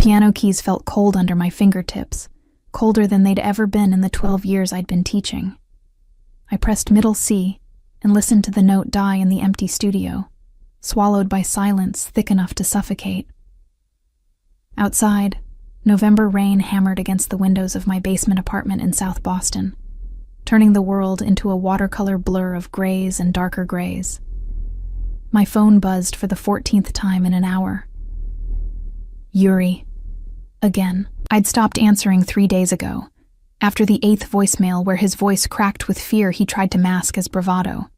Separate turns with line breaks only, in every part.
piano keys felt cold under my fingertips, colder than they'd ever been in the 12 years I'd been teaching. I pressed middle C and listened to the note die in the empty studio, swallowed by silence thick enough to suffocate. Outside, November rain hammered against the windows of my basement apartment in South Boston, turning the world into a watercolor blur of grays and darker grays. My phone buzzed for the 14th time in an hour. Yuri. Again. I'd stopped answering 3 days ago, after the 8th voicemail where his voice cracked with fear he tried to mask as bravado.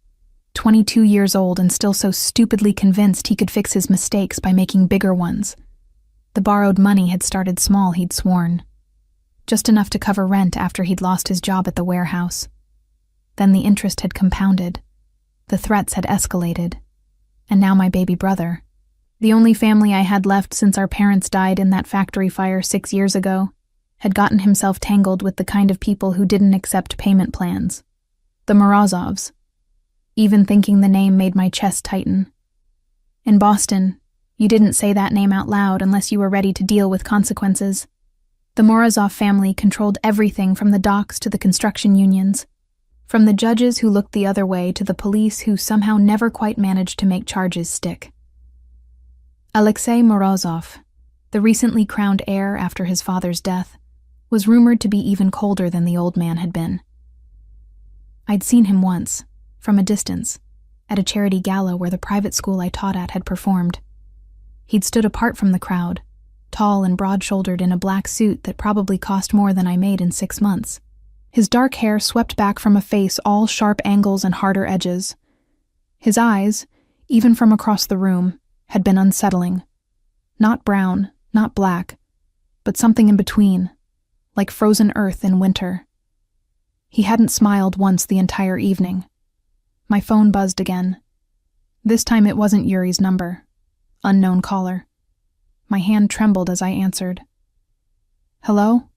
22 years old and still so stupidly convinced he could fix his mistakes by making bigger ones. The borrowed money had started small, he'd sworn. Just enough to cover rent after he'd lost his job at the warehouse. Then the interest had compounded. The threats had escalated. And now my baby brother. The only family I had left since our parents died in that factory fire 6 years ago, had gotten himself tangled with the kind of people who didn't accept payment plans. The Morozovs. Even thinking the name made my chest tighten. In Boston, you didn't say that name out loud unless you were ready to deal with consequences. The Morozov family controlled everything from the docks to the construction unions, from the judges who looked the other way to the police who somehow never quite managed to make charges stick. Alexei Morozov, the recently crowned heir after his father's death, was rumored to be even colder than the old man had been. I'd seen him once, from a distance, at a charity gala where the private school I taught at had performed. He'd stood apart from the crowd, tall and broad-shouldered in a black suit that probably cost more than I made in 6 months. His dark hair swept back from a face all sharp angles and harder edges. His eyes, even from across the room, had been unsettling. Not brown, not black, but something in between, like frozen earth in winter. He hadn't smiled once the entire evening. My phone buzzed again. This time it wasn't Yuri's number. Unknown caller. My hand trembled as I answered. Hello?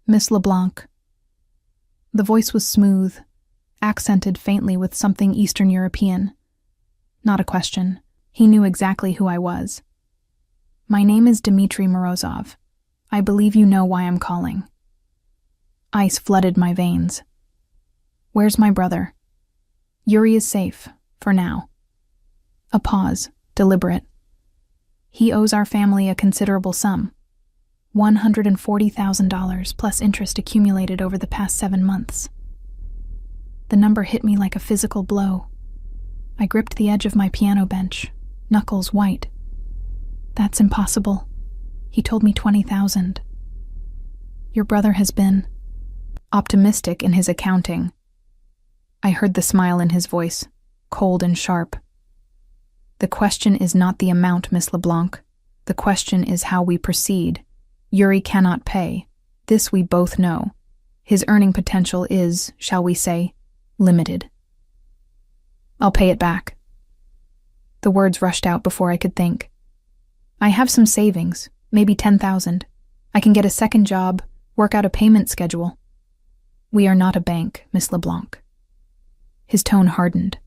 Miss LeBlanc. The voice was smooth, accented faintly with something Eastern European. Not a question. He knew exactly who I was. My name is Dmitry Morozov. I believe you know why I'm calling. Ice flooded my veins. Where's my brother? Yuri is safe, for now. A pause, deliberate. He owes our family a considerable sum. $140,000 plus interest accumulated over the past 7 months. The number hit me like a physical blow. I gripped the edge of my piano bench, knuckles white. That's impossible. He told me 20,000. Your brother has been optimistic in his accounting. I heard the smile in his voice, cold and sharp. The question is not the amount, Miss LeBlanc. The question is how we proceed. Yuri cannot pay. This we both know. His earning potential is, shall we say, limited. I'll pay it back. The words rushed out before I could think. I have some savings, maybe 10,000. I can get a second job, work out a payment schedule. We are not a bank, Miss LeBlanc. His tone hardened.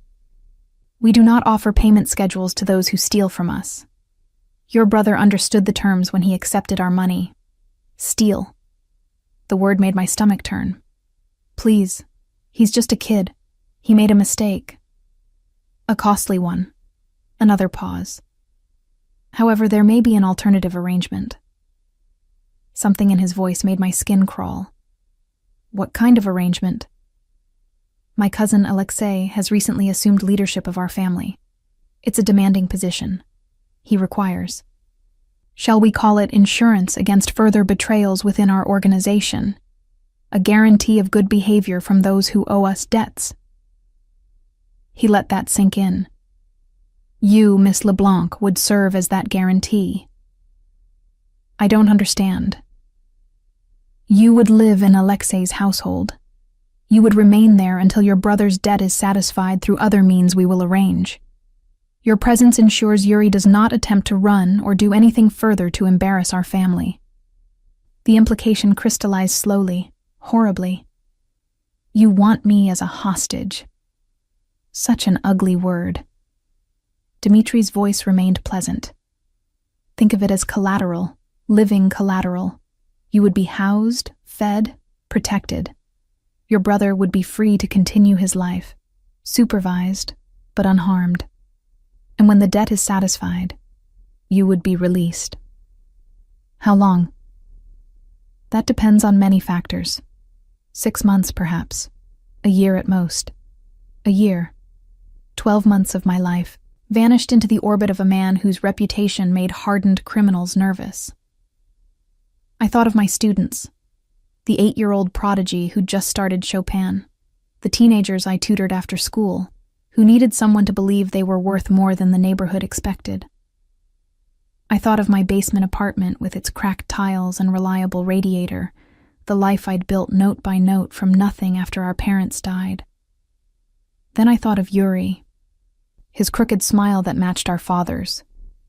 We do not offer payment schedules to those who steal from us. Your brother understood the terms when he accepted our money. Steal. The word made my stomach turn. Please, he's just a kid. He made a mistake. A costly one. Another pause. However, there may be an alternative arrangement. Something in his voice made my skin crawl. What kind of arrangement? My cousin Alexei has recently assumed leadership of our family. It's a demanding position. He requires. Shall we call it insurance against further betrayals within our organization? A guarantee of good behavior from those who owe us debts. He let that sink in. You, Miss LeBlanc, would serve as that guarantee. I don't understand. You would live in Alexei's household. You would remain there until your brother's debt is satisfied through other means we will arrange. Your presence ensures Yuri does not attempt to run or do anything further to embarrass our family. The implication crystallized slowly, horribly. You want me as a hostage. Such an ugly word. Dimitri's voice remained pleasant. Think of it as collateral, living collateral. You would be housed, fed, protected. Your brother would be free to continue his life, supervised, but unharmed. And when the debt is satisfied, you would be released. How long? That depends on many factors. 6 months, perhaps. A year at most. A year. 12 months of my life vanished into the orbit of a man whose reputation made hardened criminals nervous. I thought of my students, the 8-year-old prodigy who just started Chopin, the teenagers I tutored after school, who needed someone to believe they were worth more than the neighborhood expected. I thought of my basement apartment with its cracked tiles and reliable radiator, the life I'd built note by note from nothing after our parents died. Then I thought of Yuri, his crooked smile that matched our father's,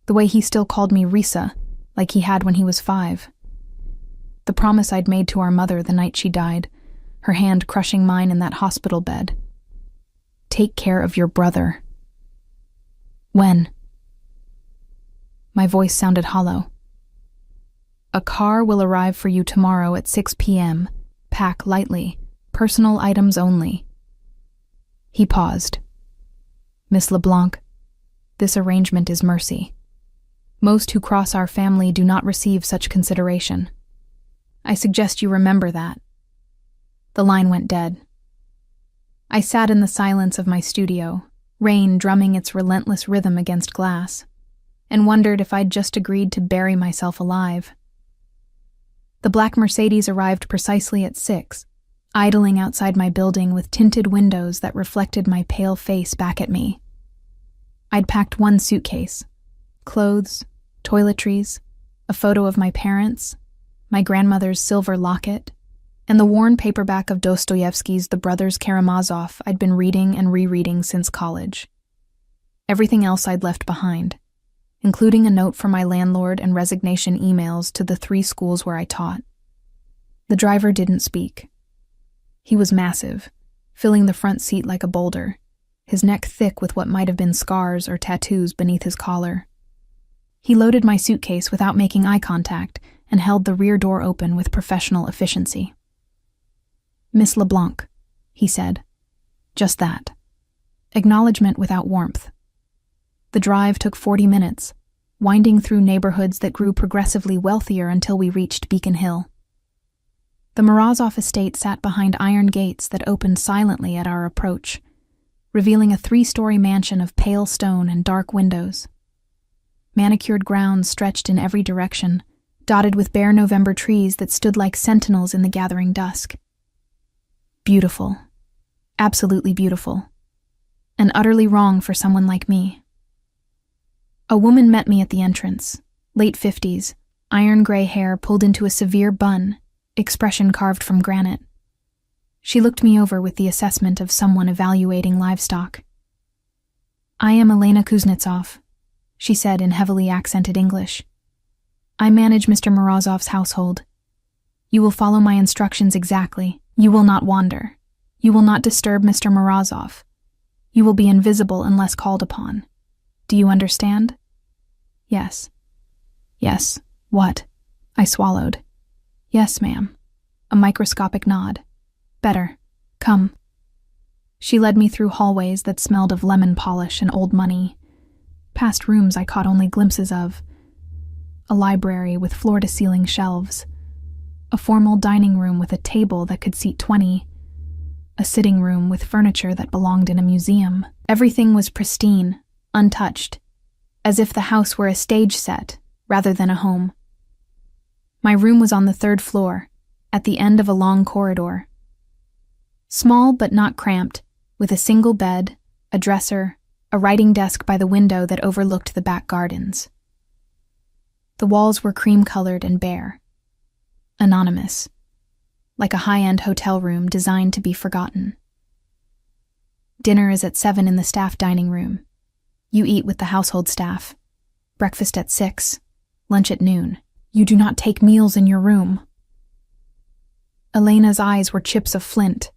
the way he still called me Risa, like he had when he was 5. The promise I'd made to our mother the night she died, her hand crushing mine in that hospital bed. Take care of your brother. When? My voice sounded hollow. A car will arrive for you tomorrow at 6 p.m. Pack lightly. Personal items only. He paused. Miss LeBlanc, this arrangement is mercy. Most who cross our family do not receive such consideration. I suggest you remember that. The line went dead. I sat in the silence of my studio, rain drumming its relentless rhythm against glass, and wondered if I'd just agreed to bury myself alive. The black Mercedes arrived precisely at 6, idling outside my building with tinted windows that reflected my pale face back at me. I'd packed 1 suitcase, clothes, toiletries, a photo of my parents, my grandmother's silver locket, and the worn paperback of Dostoevsky's The Brothers Karamazov I'd been reading and rereading since college. Everything else I'd left behind, including a note from my landlord and resignation emails to the 3 schools where I taught. The driver didn't speak. He was massive, filling the front seat like a boulder, his neck thick with what might have been scars or tattoos beneath his collar. He loaded my suitcase without making eye contact and held the rear door open with professional efficiency. Miss LeBlanc, he said. Just that. Acknowledgement without warmth. The drive took 40 minutes, winding through neighborhoods that grew progressively wealthier until we reached Beacon Hill. The Morozov estate sat behind iron gates that opened silently at our approach, revealing a 3-story mansion of pale stone and dark windows. Manicured grounds stretched in every direction, dotted with bare November trees that stood like sentinels in the gathering dusk. Beautiful. Absolutely beautiful. And utterly wrong for someone like me. A woman met me at the entrance, late 50s, iron gray hair pulled into a severe bun, expression carved from granite. She looked me over with the assessment of someone evaluating livestock. I am Elena Kuznetsov, she said in heavily accented English. I manage Mr. Morozov's household. You will follow my instructions exactly. You will not wander. You will not disturb Mr. Morozov. You will be invisible unless called upon. Do you understand? Yes. Yes. What? I swallowed. Yes, ma'am. A microscopic nod. Better. Come. She led me through hallways that smelled of lemon polish and old money, past rooms I caught only glimpses of, a library with floor-to-ceiling shelves, a formal dining room with a table that could seat 20, a sitting room with furniture that belonged in a museum. Everything was pristine, untouched, as if the house were a stage set rather than a home. My room was on the 3rd floor, at the end of a long corridor. Small but not cramped, with a single bed, a dresser, a writing desk by the window that overlooked the back gardens. The walls were cream-colored and bare. Anonymous, like a high-end hotel room designed to be forgotten. Dinner is at 7 in the staff dining room. You eat with the household staff. Breakfast at 6, lunch at noon. You do not take meals in your room. Elena's eyes were chips of flint.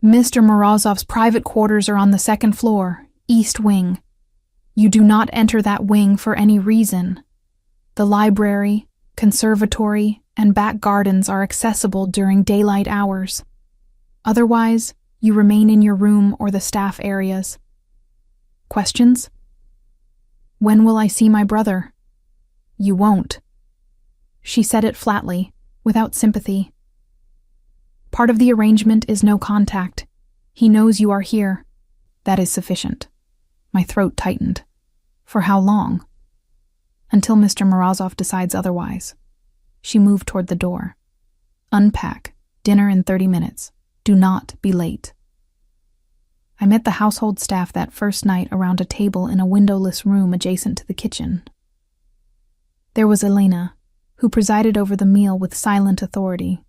Mr. Morozov's private quarters are on the 2nd floor, east wing. You do not enter that wing for any reason. The library, conservatory, and back gardens are accessible during daylight hours. Otherwise, you remain in your room or the staff areas. Questions? When will I see my brother? You won't. She said it flatly, without sympathy. Part of the arrangement is no contact. He knows you are here. That is sufficient. My throat tightened. For how long? Until Mr. Morozov decides otherwise. She moved toward the door. Unpack. Dinner in 30 minutes. Do not be late. I met the household staff that first night around a table in a windowless room adjacent to the kitchen. There was Elena, who presided over the meal with silent authority.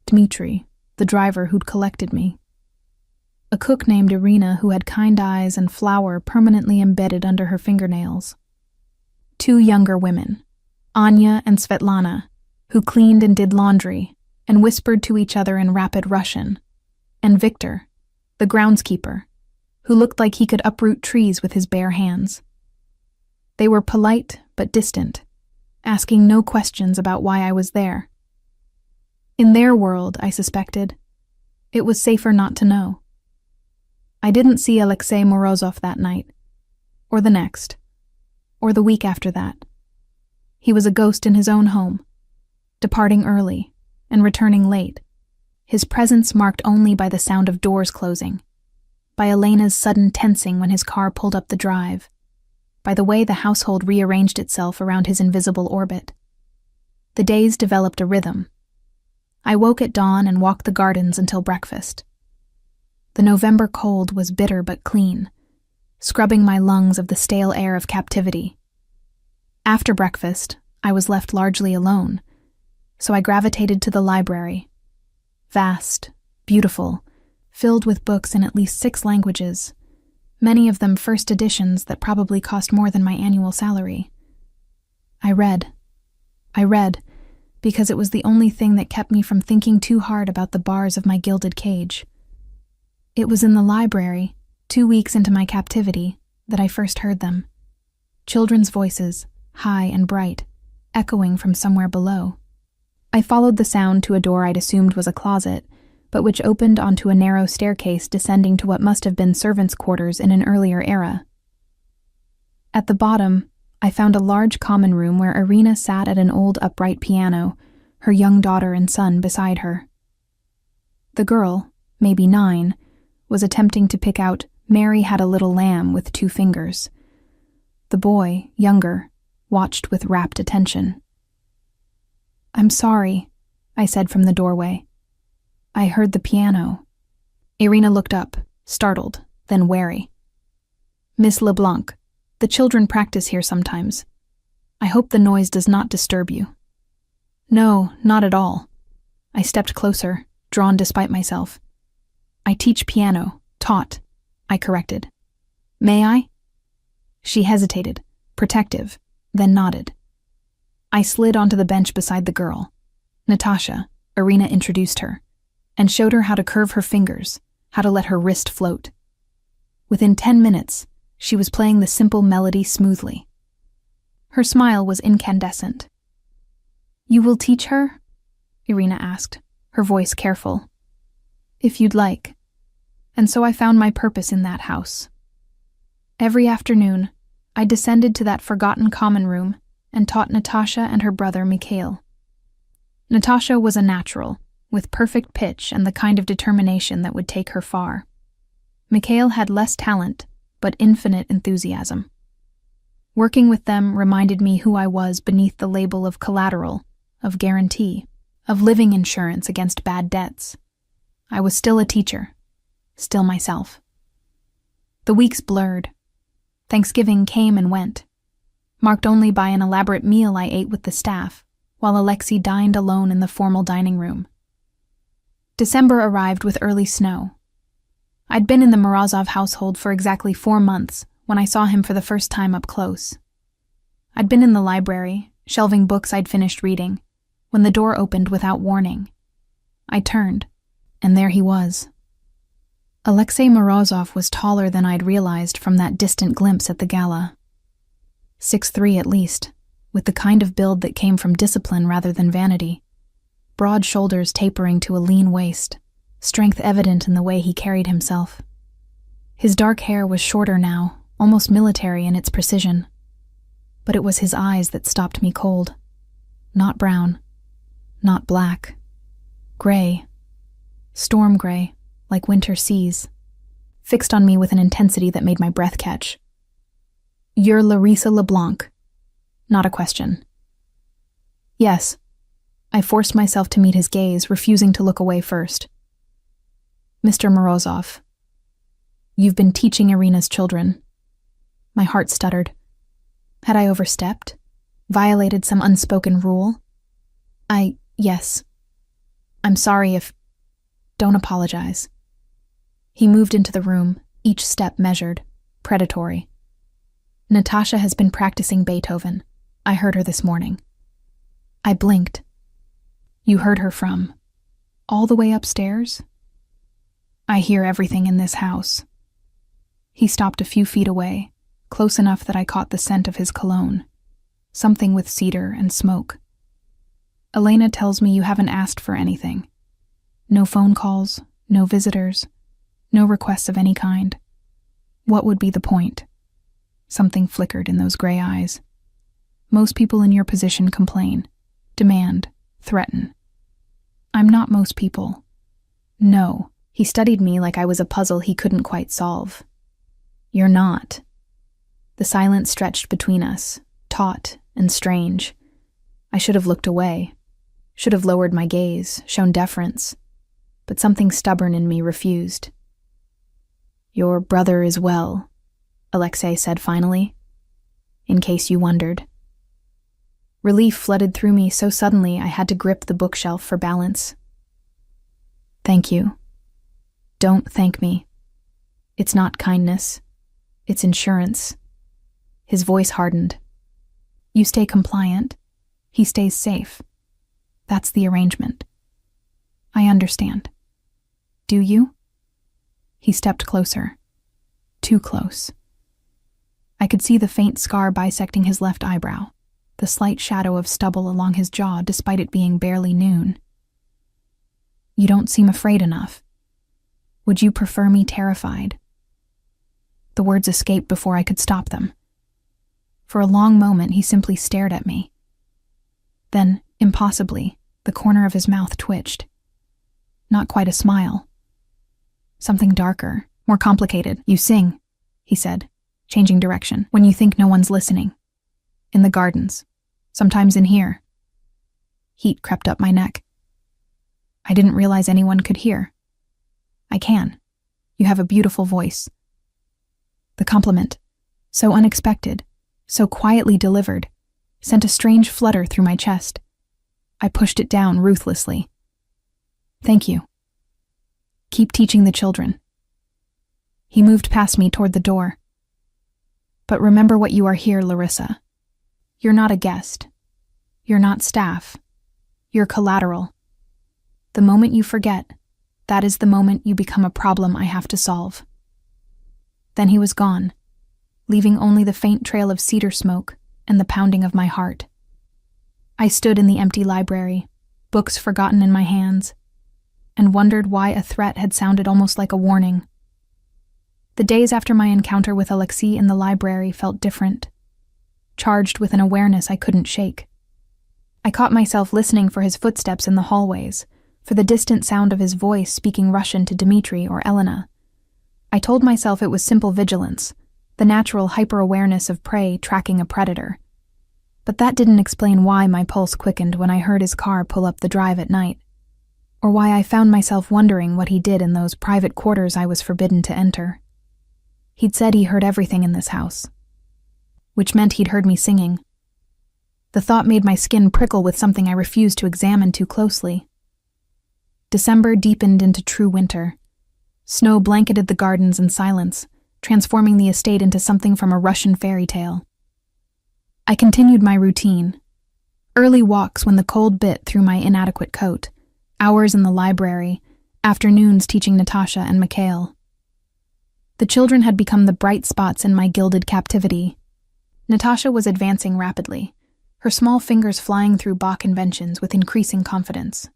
Dmitri, the driver who'd collected me. A cook named Irina who had kind eyes and flour permanently embedded under her fingernails. 2 younger women, Anya and Svetlana, who cleaned and did laundry and whispered to each other in rapid Russian, and Victor, the groundskeeper, who looked like he could uproot trees with his bare hands. They were polite but distant, asking no questions about why I was there. In their world, I suspected, it was safer not to know. I didn't see Alexei Morozov that night, or the next, or the week after that. He was a ghost in his own home, departing early and returning late, his presence marked only by the sound of doors closing, by Elena's sudden tensing when his car pulled up the drive, by the way the household rearranged itself around his invisible orbit. The days developed a rhythm. I woke at dawn and walked the gardens until breakfast. The November cold was bitter but clean, scrubbing my lungs of the stale air of captivity. After breakfast, I was left largely alone, so I gravitated to the library. Vast, beautiful, filled with books in at least 6 languages, many of them first editions that probably cost more than my annual salary. I read because it was the only thing that kept me from thinking too hard about the bars of my gilded cage. It was in the library, 2 weeks into my captivity, that I first heard them. Children's voices, high and bright, echoing from somewhere below. I followed the sound to a door I'd assumed was a closet, but which opened onto a narrow staircase descending to what must have been servants' quarters in an earlier era. At the bottom, I found a large common room where Irina sat at an old upright piano, her young daughter and son beside her. The girl, maybe 9, was attempting to pick out "Mary Had a Little Lamb" with 2 fingers. The boy, younger, watched with rapt attention. "I'm sorry," I said from the doorway. "I heard the piano." Irina looked up, startled, then wary. "Miss LeBlanc, the children practice here sometimes. I hope the noise does not disturb you." "No, not at all." I stepped closer, drawn despite myself. "I teach piano, taught," I corrected. "May I?" She hesitated, protective, then nodded. I slid onto the bench beside the girl. Natasha, Irina introduced her, and showed her how to curve her fingers, how to let her wrist float. Within 10 minutes, she was playing the simple melody smoothly. Her smile was incandescent. "You will teach her?" Irina asked, her voice careful. "If you'd like." And so I found my purpose in that house. Every afternoon, I descended to that forgotten common room and taught Natasha and her brother Mikhail. Natasha was a natural, with perfect pitch and the kind of determination that would take her far. Mikhail had less talent, but infinite enthusiasm. Working with them reminded me who I was beneath the label of collateral, of guarantee, of living insurance against bad debts. I was still a teacher, still myself. The weeks blurred. Thanksgiving came and went, marked only by an elaborate meal I ate with the staff, while Alexei dined alone in the formal dining room. December arrived with early snow. I'd been in the Morozov household for exactly 4 months when I saw him for the first time up close. I'd been in the library, shelving books I'd finished reading, when the door opened without warning. I turned, and there he was. Alexei Morozov was taller than I'd realized from that distant glimpse at the gala. 6'3" at least, with the kind of build that came from discipline rather than vanity. Broad shoulders tapering to a lean waist, strength evident in the way he carried himself. His dark hair was shorter now, almost military in its precision. But it was his eyes that stopped me cold. Not brown, not black. Gray. Storm gray, like winter seas. Fixed on me with an intensity that made my breath catch. "You're Larissa LeBlanc." Not a question. Yes. I forced myself to meet his gaze, refusing to look away first. "Mr. Morozov, you've been teaching Irina's children." My heart stuttered. Had I overstepped? Violated some unspoken rule? Yes. "I'm sorry if..." "Don't apologize." He moved into the room, each step measured, predatory. "Natasha has been practicing Beethoven. I heard her this morning." I blinked. "You heard her from all the way upstairs?" "I hear everything in this house." He stopped a few feet away, close enough that I caught the scent of his cologne, something with cedar and smoke. "Elena tells me you haven't asked for anything. No phone calls, no visitors, no requests of any kind. What would be the point?" Something flickered in those gray eyes. "Most people in your position complain, demand, threaten. I'm not most people." "No." He studied me like I was a puzzle he couldn't quite solve. "You're not." The silence stretched between us, taut and strange. I should have looked away, should have lowered my gaze, shown deference, but something stubborn in me refused. "Your brother is well," Alexei said finally, "in case you wondered." Relief flooded through me so suddenly I had to grip the bookshelf for balance. "Thank you." "Don't thank me. It's not kindness. It's insurance." His voice hardened. "You stay compliant. He stays safe. That's the arrangement." "I understand." "Do you?" He stepped closer. Too close. I could see the faint scar bisecting his left eyebrow, the slight shadow of stubble along his jaw despite it being barely noon. "You don't seem afraid enough. Would you prefer me terrified?" The words escaped before I could stop them. For a long moment he simply stared at me. Then, impossibly, the corner of his mouth twitched. Not quite a smile. Something darker, more complicated. "You sing," he said, changing direction, "when you think no one's listening. In the gardens. Sometimes in here." Heat crept up my neck. "I didn't realize anyone could hear." "I can. You have a beautiful voice." The compliment, so unexpected, so quietly delivered, sent a strange flutter through my chest. I pushed it down ruthlessly. "Thank you. Keep teaching the children." He moved past me toward the door. "But remember what you are here, Larissa. You're not a guest. You're not staff. You're collateral. The moment you forget, that is the moment you become a problem I have to solve." Then he was gone, leaving only the faint trail of cedar smoke and the pounding of my heart. I stood in the empty library, books forgotten in my hands, and wondered why a threat had sounded almost like a warning. The days after my encounter with Alexei in the library felt different, charged with an awareness I couldn't shake. I caught myself listening for his footsteps in the hallways, for the distant sound of his voice speaking Russian to Dmitri or Elena. I told myself it was simple vigilance, the natural hyper-awareness of prey tracking a predator. But that didn't explain why my pulse quickened when I heard his car pull up the drive at night, or why I found myself wondering what he did in those private quarters I was forbidden to enter. He'd said he heard everything in this house, which meant he'd heard me singing. The thought made my skin prickle with something I refused to examine too closely. December deepened into true winter. Snow blanketed the gardens in silence, transforming the estate into something from a Russian fairy tale. I continued my routine. Early walks when the cold bit through my inadequate coat, hours in the library, afternoons teaching Natasha and Mikhail. The children had become the bright spots in my gilded captivity. Natasha was advancing rapidly, her small fingers flying through Bach conventions with increasing confidence.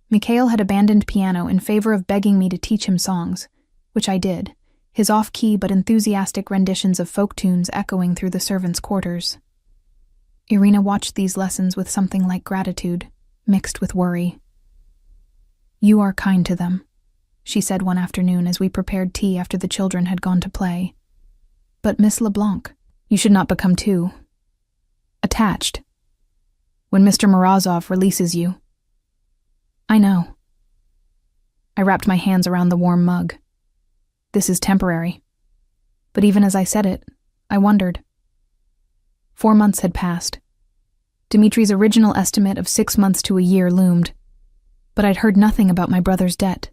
Mikhail had abandoned piano in favor of begging me to teach him songs, which I did, his off-key but enthusiastic renditions of folk tunes echoing through the servants' quarters. Irina watched these lessons with something like gratitude, mixed with worry. "You are kind to them," she said one afternoon as we prepared tea after the children had gone to play. "But Miss LeBlanc, you should not become too attached. When Mr. Morozov releases you—" "I know." I wrapped my hands around the warm mug. "This is temporary." But even as I said it, I wondered. 4 months had passed. Dimitri's original estimate of 6 months to a year loomed. But I'd heard nothing about my brother's debt,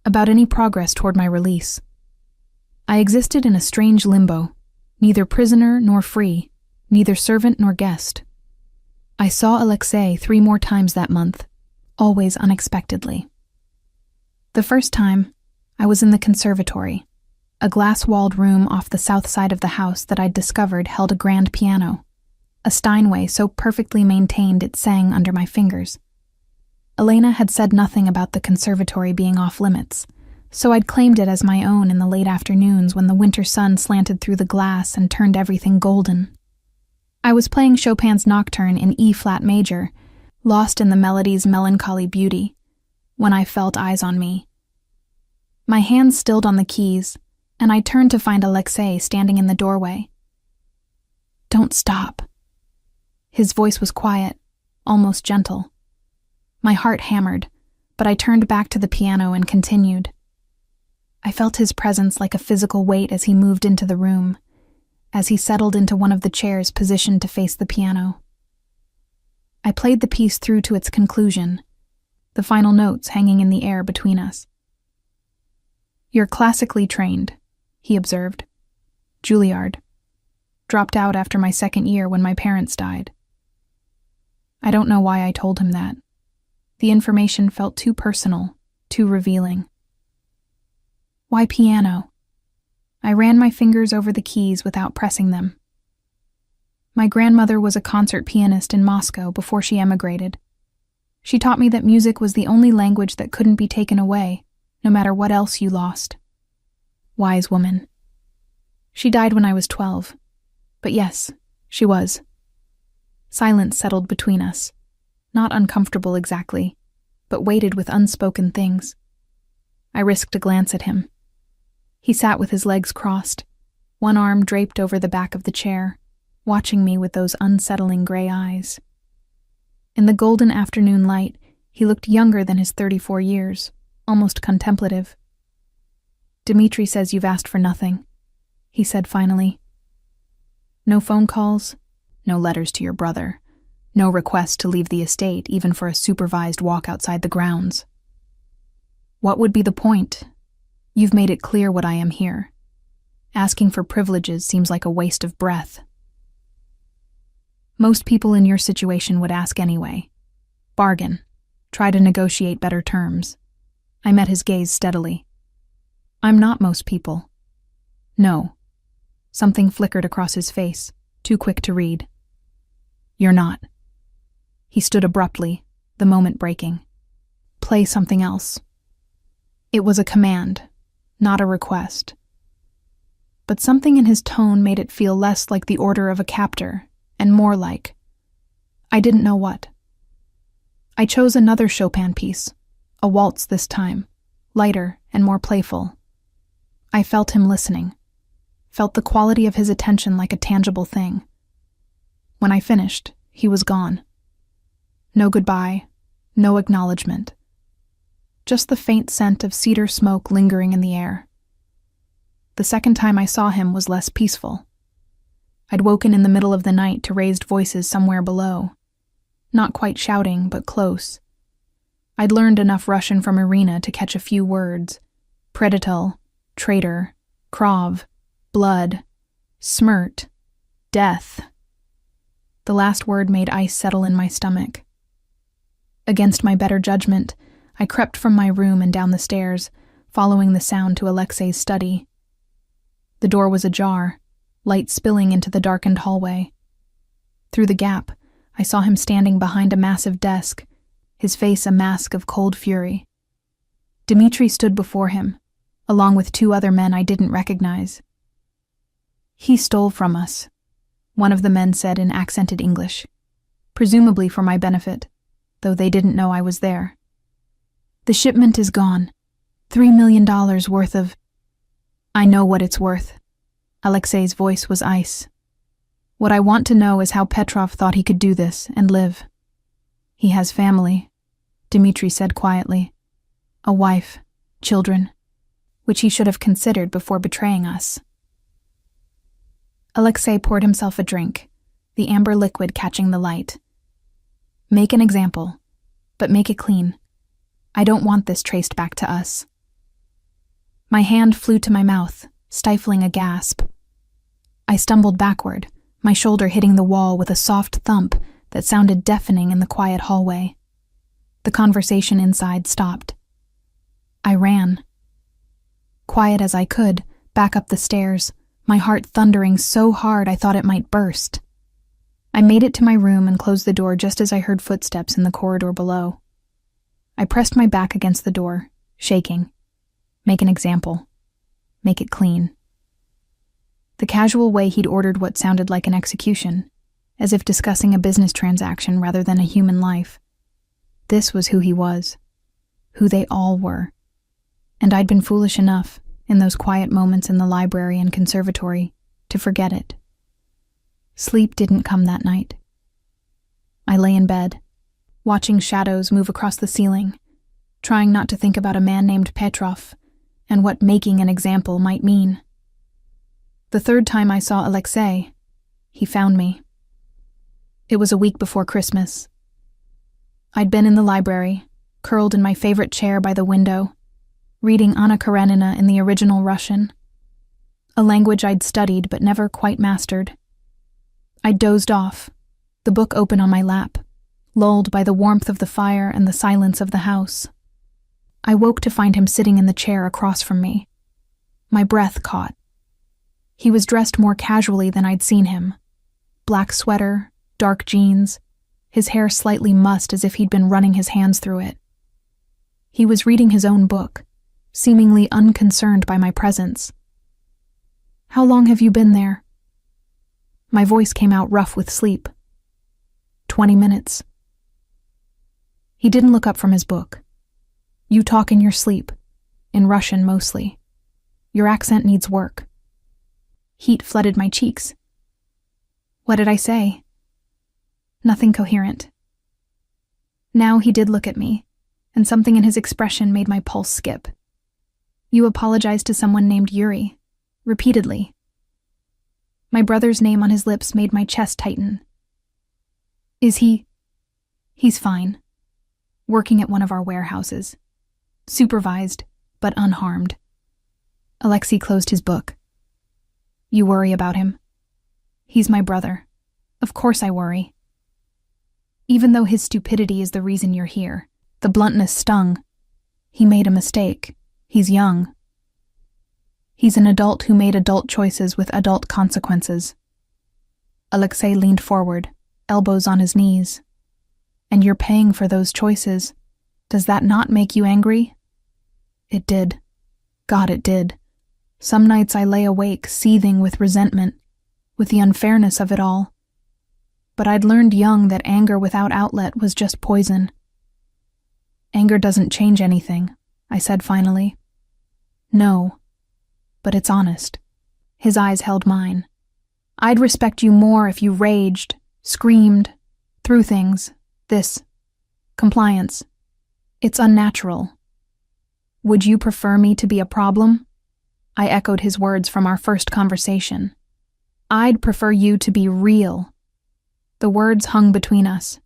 about any progress toward my release. I existed in a strange limbo, neither prisoner nor free, neither servant nor guest. I saw Alexei 3 more times that month, always unexpectedly. The first time, I was in the conservatory, a glass-walled room off the south side of the house that I'd discovered held a grand piano, a Steinway so perfectly maintained it sang under my fingers. Elena had said nothing about the conservatory being off-limits, so I'd claimed it as my own in the late afternoons when the winter sun slanted through the glass and turned everything golden. I was playing Chopin's Nocturne in E-flat major, lost in the melody's melancholy beauty, when I felt eyes on me. My hands stilled on the keys, and I turned to find Alexei standing in the doorway. "Don't stop." His voice was quiet, almost gentle. My heart hammered, but I turned back to the piano and continued. I felt his presence like a physical weight as he moved into the room, as he settled into one of the chairs positioned to face the piano. I played the piece through to its conclusion, the final notes hanging in the air between us. "You're classically trained," he observed. "Juilliard. Dropped out after my 2nd year when my parents died." I don't know why I told him that. The information felt too personal, too revealing. "Why piano?" I ran my fingers over the keys without pressing them. My grandmother was a concert pianist in Moscow before she emigrated. She taught me that music was the only language that couldn't be taken away, no matter what else you lost. Wise woman. She died when I was 12. But yes, she was. Silence settled between us. Not uncomfortable exactly, but weighted with unspoken things. I risked a glance at him. He sat with his legs crossed, one arm draped over the back of the chair, watching me with those unsettling gray eyes. In the golden afternoon light, he looked younger than his 34 years, almost contemplative. "Dimitri says you've asked for nothing," he said finally. "No phone calls, no letters to your brother, no request to leave the estate even for a supervised walk outside the grounds. What would be the point? You've made it clear what I am here. Asking for privileges seems like a waste of breath. Most people in your situation would ask anyway. Bargain. Try to negotiate better terms." I met his gaze steadily. "I'm not most people." "No." Something flickered across his face, too quick to read. "You're not." He stood abruptly, the moment breaking. "Play something else." It was a command, not a request. But something in his tone made it feel less like the order of a captor, and more like, I didn't know what. I chose another Chopin piece, a waltz this time, lighter and more playful. I felt him listening, felt the quality of his attention like a tangible thing. When I finished, he was gone. No goodbye, no acknowledgement. Just the faint scent of cedar smoke lingering in the air. The second time I saw him was less peaceful. I'd woken in the middle of the night to raised voices somewhere below. Not quite shouting, but close. I'd learned enough Russian from Irina to catch a few words. Preditel, traitor, krov, blood, smirt, death. The last word made ice settle in my stomach. Against my better judgment, I crept from my room and down the stairs, following the sound to Alexei's study. The door was ajar, light spilling into the darkened hallway. Through the gap, I saw him standing behind a massive desk, his face a mask of cold fury. Dmitri stood before him, along with 2 other men I didn't recognize. "He stole from us," one of the men said in accented English, presumably for my benefit, though they didn't know I was there. "The shipment is gone. $3 million worth of—" "I know what it's worth." Alexei's voice was ice. "What I want to know is how Petrov thought he could do this and live." "He has family," Dmitri said quietly. "A wife, children, which he should have considered before betraying us." Alexei poured himself a drink, the amber liquid catching the light. "Make an example, but make it clean. I don't want this traced back to us." My hand flew to my mouth, stifling a gasp. I stumbled backward, my shoulder hitting the wall with a soft thump that sounded deafening in the quiet hallway. The conversation inside stopped. I ran. Quiet as I could, back up the stairs, my heart thundering so hard I thought it might burst. I made it to my room and closed the door just as I heard footsteps in the corridor below. I pressed my back against the door, shaking. Make an example. Make it clean. The casual way he'd ordered what sounded like an execution, as if discussing a business transaction rather than a human life. This was who he was, who they all were. And I'd been foolish enough, in those quiet moments in the library and conservatory, to forget it. Sleep didn't come that night. I lay in bed, watching shadows move across the ceiling, trying not to think about a man named Petrov and what making an example might mean. The 3rd time I saw Alexei, he found me. It was a week before Christmas. I'd been in the library, curled in my favorite chair by the window, reading Anna Karenina in the original Russian, a language I'd studied but never quite mastered. I dozed off, the book open on my lap, lulled by the warmth of the fire and the silence of the house. I woke to find him sitting in the chair across from me. My breath caught. He was dressed more casually than I'd seen him. Black sweater, dark jeans, his hair slightly mussed as if he'd been running his hands through it. He was reading his own book, seemingly unconcerned by my presence. "How long have you been there?" My voice came out rough with sleep. 20 minutes. He didn't look up from his book. "You talk in your sleep, in Russian mostly. Your accent needs work." Heat flooded my cheeks. What did I say? Nothing coherent. Now he did look at me, and something in his expression made my pulse skip. "You apologized to someone named Yuri, repeatedly." My brother's name on his lips made my chest tighten. "Is he?" "He's fine. Working at one of our warehouses. Supervised, but unharmed." Alexei closed his book. "You worry about him?" "He's my brother. Of course I worry. Even though his stupidity is the reason you're here." The bluntness stung. He made a mistake. He's young. He's an adult who made adult choices with adult consequences. Alexei leaned forward, elbows on his knees. "And you're paying for those choices. Does that not make you angry?" It did. God, it did. Some nights I lay awake, seething with resentment, with the unfairness of it all. But I'd learned young that anger without outlet was just poison. "Anger doesn't change anything," I said finally. "No, but it's honest." His eyes held mine. "I'd respect you more if you raged, screamed, threw things. This. Compliance. It's unnatural. Would you prefer me to be a problem?" I echoed his words from our first conversation. "I'd prefer you to be real." The words hung between us,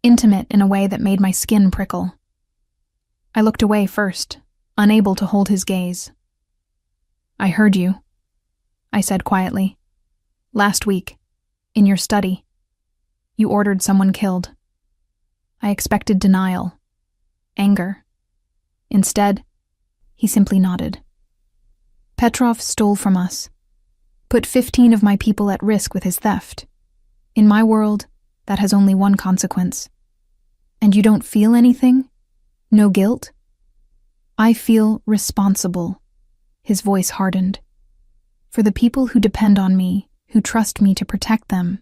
intimate in a way that made my skin prickle. I looked away first, unable to hold his gaze. "I heard you," I said quietly. "Last week, in your study, you ordered someone killed." I expected denial, anger. Instead, he simply nodded. "Petrov stole from us, put 15 of my people at risk with his theft. In my world, That has only one consequence. And you don't feel anything? No guilt? I feel responsible. His voice hardened. For the people who depend on me, who trust me to protect them.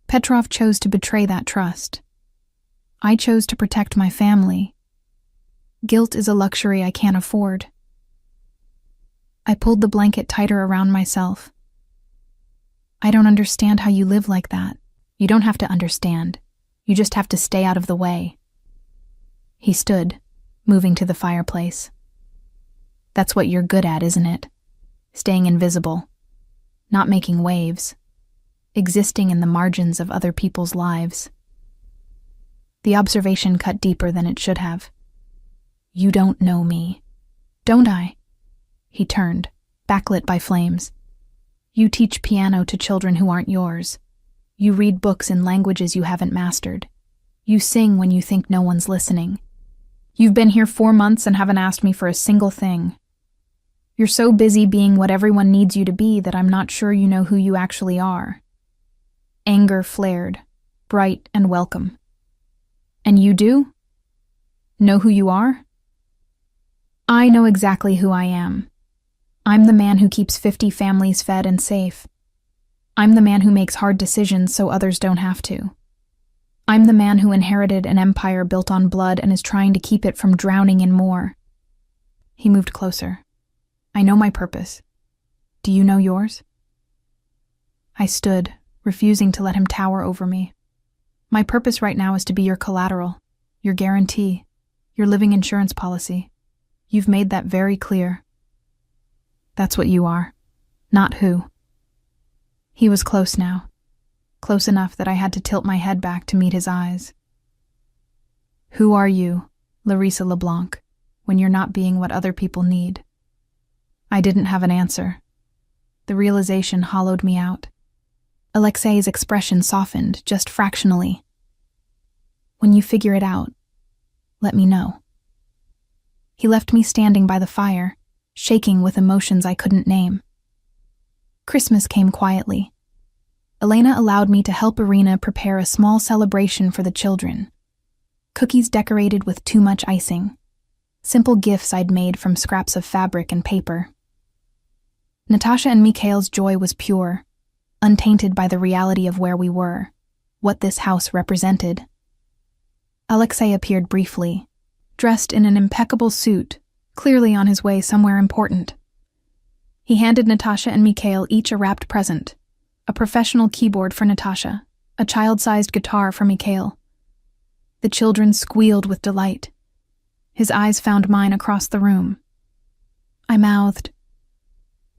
Petrov chose to betray that trust. I chose to protect my family. Guilt is a luxury I can't afford. I pulled the blanket tighter around myself. I don't understand how you live like that. You don't have to understand. You just have to stay out of the way. He stood, moving to the fireplace. That's what you're good at, isn't it? Staying invisible. Not making waves. Existing in the margins of other people's lives. The observation cut deeper than it should have. You don't know me. Don't I? He turned, backlit by flames. You teach piano to children who aren't yours. You read books in languages you haven't mastered. You sing when you think no one's listening. You've been here 4 months and haven't asked me for a single thing. You're so busy being what everyone needs you to be that I'm not sure you know who you actually are. Anger flared, bright and welcome. And you do? Know who you are? I know exactly who I am. I'm the man who keeps 50 families fed and safe. I'm the man who makes hard decisions so others don't have to. I'm the man who inherited an empire built on blood and is trying to keep it from drowning in more. He moved closer. I know my purpose. Do you know yours? I stood, refusing to let him tower over me. My purpose right now is to be your collateral, your guarantee, your living insurance policy. You've made that very clear. That's what you are, not who. He was close now, close enough that I had to tilt my head back to meet his eyes. Who are you, Larissa LeBlanc, when you're not being what other people need? I didn't have an answer. The realization hollowed me out. Alexei's expression softened, just fractionally. When you figure it out, let me know. He left me standing by the fire, shaking with emotions I couldn't name. Christmas came quietly. Elena allowed me to help Irina prepare a small celebration for the children. Cookies decorated with too much icing. Simple gifts I'd made from scraps of fabric and paper. Natasha and Mikhail's joy was pure, untainted by the reality of where we were, what this house represented. Alexei appeared briefly, dressed in an impeccable suit, clearly on his way somewhere important. He handed Natasha and Mikhail each a wrapped present, a professional keyboard for Natasha, a child-sized guitar for Mikhail. The children squealed with delight. His eyes found mine across the room. I mouthed,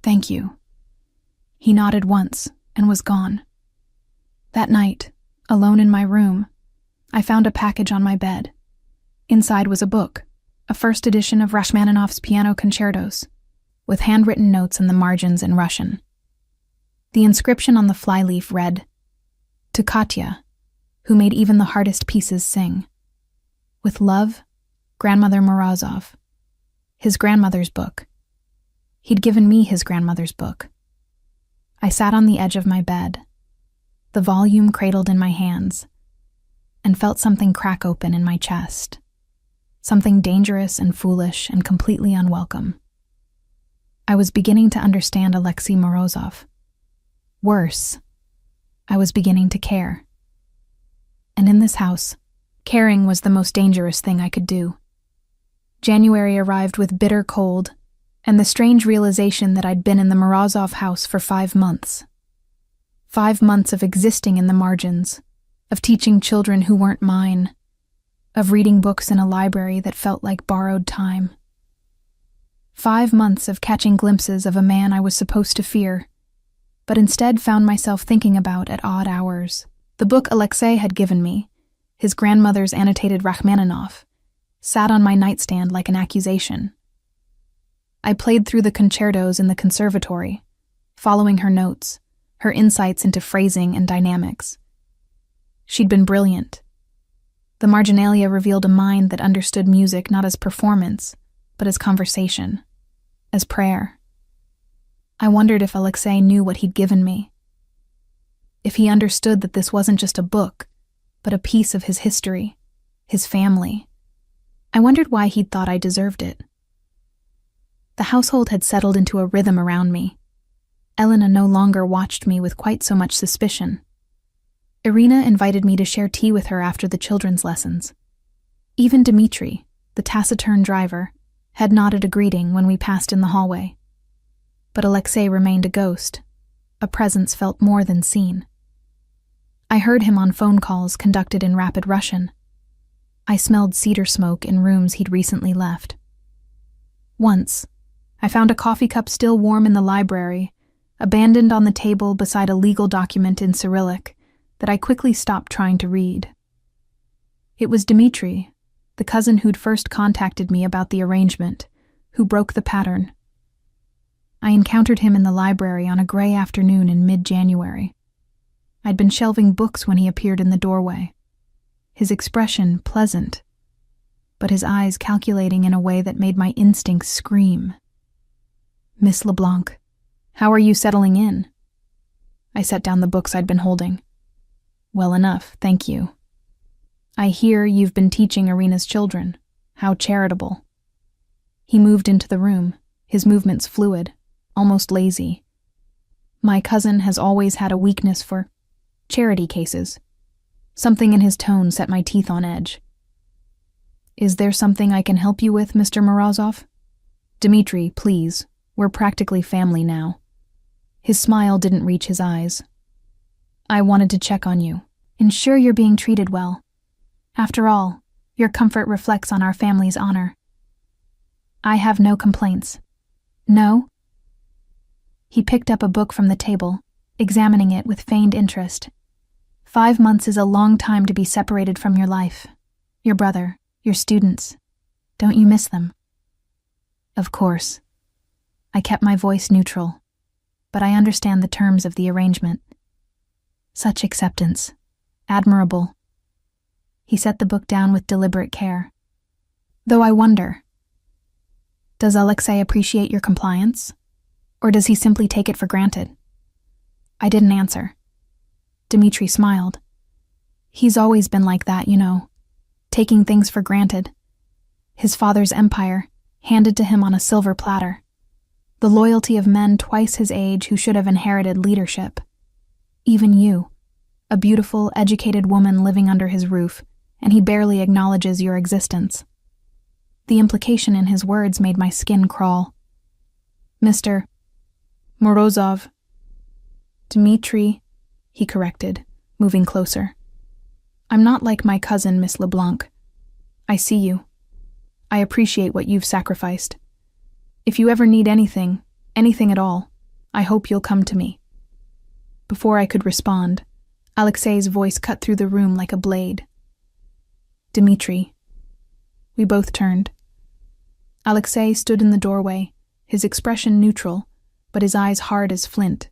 "Thank you." He nodded once and was gone. That night, alone in my room, I found a package on my bed. Inside was a book, a first edition of Rachmaninoff's piano concertos, with handwritten notes in the margins in Russian. The inscription on the flyleaf read, "To Katya, who made even the hardest pieces sing. With love, Grandmother Morozov." His grandmother's book. He'd given me his grandmother's book. I sat on the edge of my bed, the volume cradled in my hands, and felt something crack open in my chest. Something dangerous and foolish and completely unwelcome. I was beginning to understand Alexei Morozov. Worse, I was beginning to care. And in this house, caring was the most dangerous thing I could do. January arrived with bitter cold, and the strange realization that I'd been in the Morozov house for 5 months. 5 months of existing in the margins, of teaching children who weren't mine, of reading books in a library that felt like borrowed time. 5 months of catching glimpses of a man I was supposed to fear, but instead found myself thinking about at odd hours. The book Alexei had given me, his grandmother's annotated Rachmaninoff, sat on my nightstand like an accusation. I played through the concertos in the conservatory, following her notes, her insights into phrasing and dynamics. She'd been brilliant. The marginalia revealed a mind that understood music not as performance, but as conversation, as prayer. I wondered if Alexei knew what he'd given me. If he understood that this wasn't just a book, but a piece of his history, his family. I wondered why he'd thought I deserved it. The household had settled into a rhythm around me. Elena no longer watched me with quite so much suspicion. Irina invited me to share tea with her after the children's lessons. Even Dmitri, the taciturn driver, had nodded a greeting when we passed in the hallway. But Alexei remained a ghost, a presence felt more than seen. I heard him on phone calls conducted in rapid Russian. I smelled cedar smoke in rooms he'd recently left. Once, I found a coffee cup still warm in the library, abandoned on the table beside a legal document in Cyrillic that I quickly stopped trying to read. It was Dmitri, the cousin who'd first contacted me about the arrangement, who broke the pattern. I encountered him in the library on a gray afternoon in mid-January. I'd been shelving books when he appeared in the doorway, his expression pleasant, but his eyes calculating in a way that made my instincts scream. "Miss LeBlanc, how are you settling in?" I set down the books I'd been holding. "Well enough, thank you. I hear you've been teaching Irina's children. How charitable." He moved into the room, his movements fluid, almost lazy. My cousin has always had a weakness for charity cases. Something in his tone set my teeth on edge. "Is there something I can help you with, Mr. Morozov?" "Dmitri, please. We're practically family now." His smile didn't reach his eyes. "I wanted to check on you. Ensure you're being treated well. After all, your comfort reflects on our family's honor." "I have no complaints." "No?" He picked up a book from the table, examining it with feigned interest. 5 months is a long time to be separated from your life, your brother, your students. Don't you miss them? Of course. I kept my voice neutral, but I understand the terms of the arrangement. Such acceptance. Admirable. He set the book down with deliberate care. Though I wonder, does Alexei appreciate your compliance? Or does he simply take it for granted? I didn't answer. Dmitri smiled. He's always been like that, you know, taking things for granted. His father's empire, handed to him on a silver platter. The loyalty of men twice his age who should have inherited leadership. Even you, a beautiful, educated woman living under his roof, and he barely acknowledges your existence. The implication in his words made my skin crawl. "Mr. Morozov." "Dmitri," he corrected, moving closer. "I'm not like my cousin, Miss LeBlanc. I see you. I appreciate what you've sacrificed. If you ever need anything at all, I hope you'll come to me." Before I could respond, Alexei's voice cut through the room like a blade. "Dmitri." We both turned. Alexei stood in the doorway, his expression neutral, but his eyes hard as flint.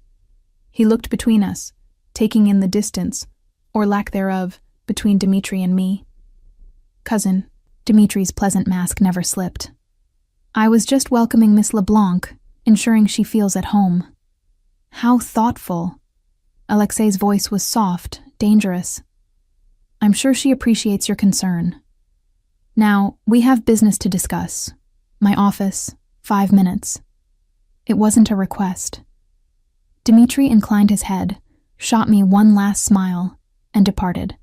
He looked between us, taking in the distance, or lack thereof, between Dmitri and me. "Cousin," Dmitri's pleasant mask never slipped. "I was just welcoming Miss LeBlanc, ensuring she feels at home." How thoughtful. Alexei's voice was soft, dangerous. "I'm sure she appreciates your concern. Now, we have business to discuss. My office, 5 minutes." It wasn't a request. Dmitri inclined his head, shot me one last smile, and departed.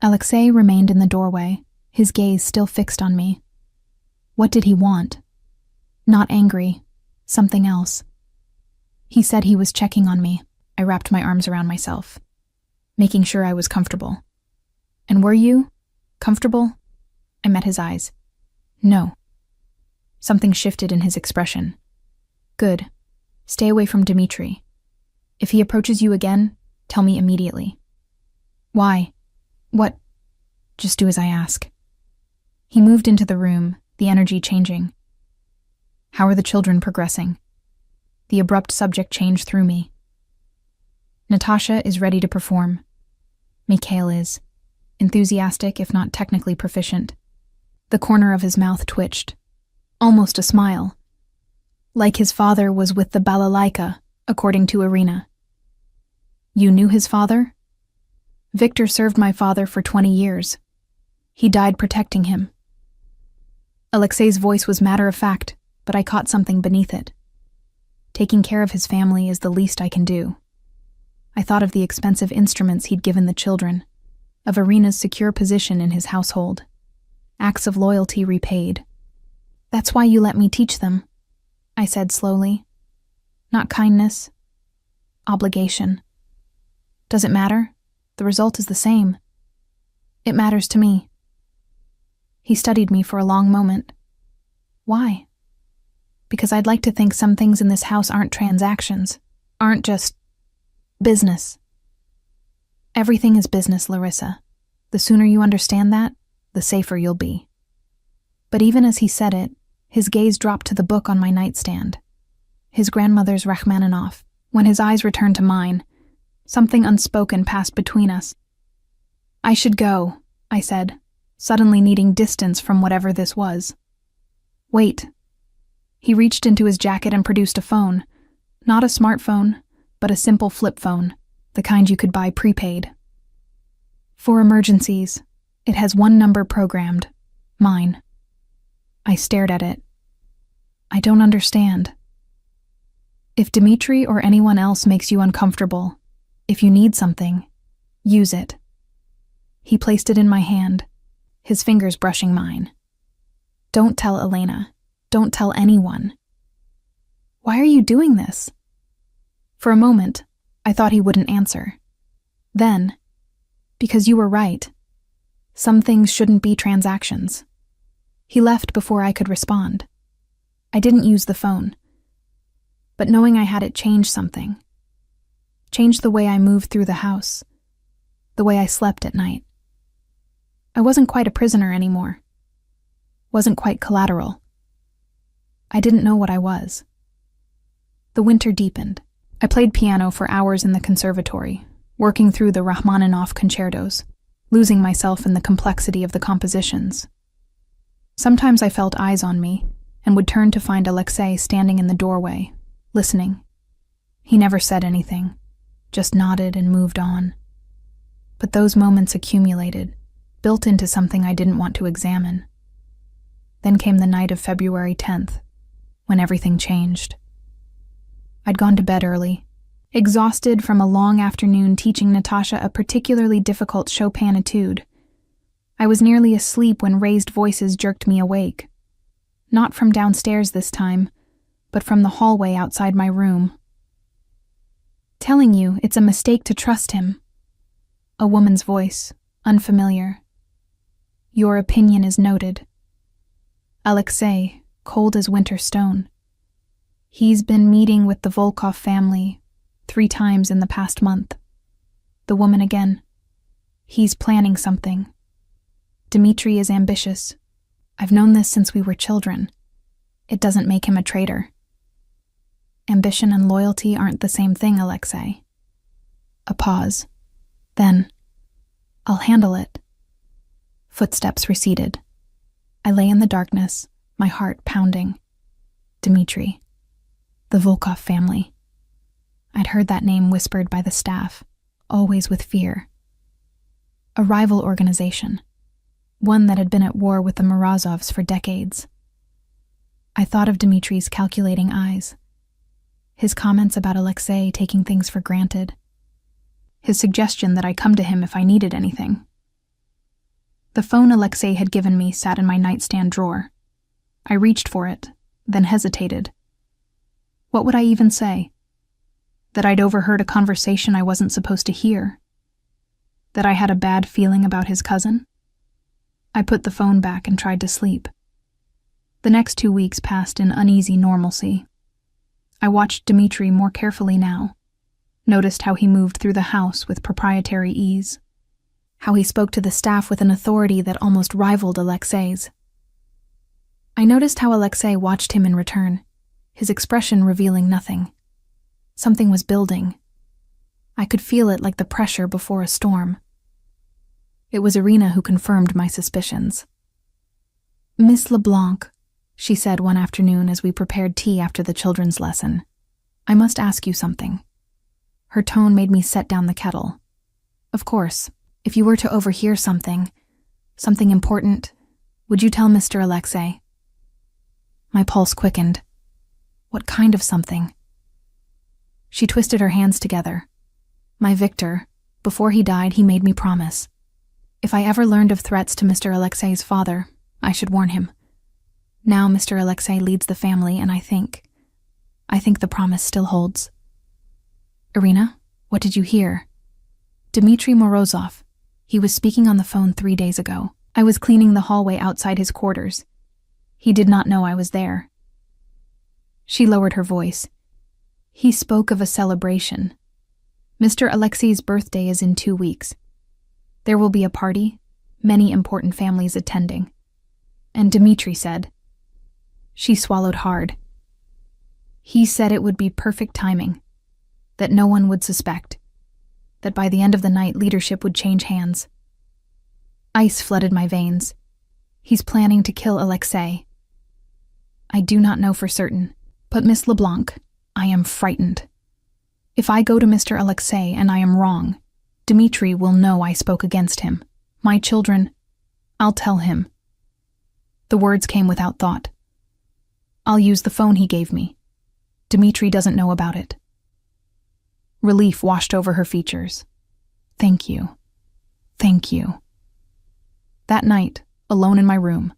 Alexei remained in the doorway, his gaze still fixed on me. What did he want? Not angry, something else. He said he was checking on me. I wrapped my arms around myself, making sure I was comfortable. "And were you? Comfortable?" I met his eyes. "No." Something shifted in his expression. "Good. Stay away from Dmitri. If he approaches you again, tell me immediately." "Why? What?" "Just do as I ask." He moved into the room, the energy changing. "How are the children progressing?" The abrupt subject change through me. "Natasha is ready to perform. Mikhail is. Enthusiastic, if not technically proficient." The corner of his mouth twitched. Almost a smile. Like his father was with the balalaika, according to Irina. You knew his father? Victor served my father for 20 years. He died protecting him. Alexei's voice was matter-of-fact, but I caught something beneath it. Taking care of his family is the least I can do. I thought of the expensive instruments he'd given the children, of Irina's secure position in his household. Acts of loyalty repaid. That's why you let me teach them, I said slowly. Not kindness. Obligation. Does it matter? The result is the same. It matters to me. He studied me for a long moment. Why? Because I'd like to think some things in this house aren't transactions, aren't just business. Everything is business, Larissa. The sooner you understand that, the safer you'll be. But even as he said it, his gaze dropped to the book on my nightstand, his grandmother's Rachmaninoff. When his eyes returned to mine, something unspoken passed between us. I should go, I said, suddenly needing distance from whatever this was. Wait. He reached into his jacket and produced a phone. Not a smartphone, but a simple flip phone, the kind you could buy prepaid. For emergencies, it has one number programmed. Mine. I stared at it. I don't understand. If Dmitri or anyone else makes you uncomfortable, if you need something, use it. He placed it in my hand, his fingers brushing mine. Don't tell Elena. Don't tell anyone. Why are you doing this? For a moment, I thought he wouldn't answer. Then, because you were right. Some things shouldn't be transactions. He left before I could respond. I didn't use the phone. But knowing I had it changed something. Changed the way I moved through the house. The way I slept at night. I wasn't quite a prisoner anymore. Wasn't quite collateral. I didn't know what I was. The winter deepened. I played piano for hours in the conservatory, working through the Rachmaninoff concertos, losing myself in the complexity of the compositions. Sometimes I felt eyes on me, and would turn to find Alexei standing in the doorway, listening. He never said anything, just nodded and moved on. But those moments accumulated, built into something I didn't want to examine. Then came the night of February 10th, when everything changed. I'd gone to bed early, exhausted from a long afternoon teaching Natasha a particularly difficult Chopin etude. I was nearly asleep when raised voices jerked me awake. Not from downstairs this time, but from the hallway outside my room. Telling you it's a mistake to trust him. A woman's voice, unfamiliar. Your opinion is noted. Alexei, cold as winter stone. He's been meeting with the Volkov family 3 times in the past month. The woman again. He's planning something. Dmitri is ambitious. I've known this since we were children. It doesn't make him a traitor. Ambition and loyalty aren't the same thing, Alexei. A pause. Then, I'll handle it. Footsteps receded. I lay in the darkness, my heart pounding. Dmitri. The Volkov family. I'd heard that name whispered by the staff, always with fear. A rival organization. One that had been at war with the Morozovs for decades. I thought of Dmitri's calculating eyes. His comments about Alexei taking things for granted. His suggestion that I come to him if I needed anything. The phone Alexei had given me sat in my nightstand drawer. I reached for it, then hesitated. What would I even say? That I'd overheard a conversation I wasn't supposed to hear? That I had a bad feeling about his cousin? I put the phone back and tried to sleep. The next 2 weeks passed in uneasy normalcy. I watched Dmitri more carefully now, noticed how he moved through the house with proprietary ease, how he spoke to the staff with an authority that almost rivaled Alexei's. I noticed how Alexei watched him in return, his expression revealing nothing. Something was building. I could feel it like the pressure before a storm. It was Irina who confirmed my suspicions. Miss LeBlanc, she said one afternoon as we prepared tea after the children's lesson, I must ask you something. Her tone made me set down the kettle. Of course, if you were to overhear something important, would you tell Mr. Alexei? My pulse quickened. What kind of something? She twisted her hands together. My Victor, before he died, he made me promise. If I ever learned of threats to Mr. Alexei's father, I should warn him. Now Mr. Alexei leads the family, and I think the promise still holds. Irina, what did you hear? Dmitry Morozov. He was speaking on the phone 3 days ago. I was cleaning the hallway outside his quarters. He did not know I was there. She lowered her voice. He spoke of a celebration. Mr. Alexei's birthday is in 2 weeks. There will be a party, many important families attending. And Dmitry said. She swallowed hard. He said it would be perfect timing, that no one would suspect, that by the end of the night leadership would change hands. Ice flooded my veins. He's planning to kill Alexei. I do not know for certain, but Miss LeBlanc, I am frightened. If I go to Mr. Alexei and I am wrong, Dmitry will know I spoke against him. My children, I'll tell him. The words came without thought. I'll use the phone he gave me. Dmitry doesn't know about it. Relief washed over her features. Thank you. Thank you. That night, alone in my room,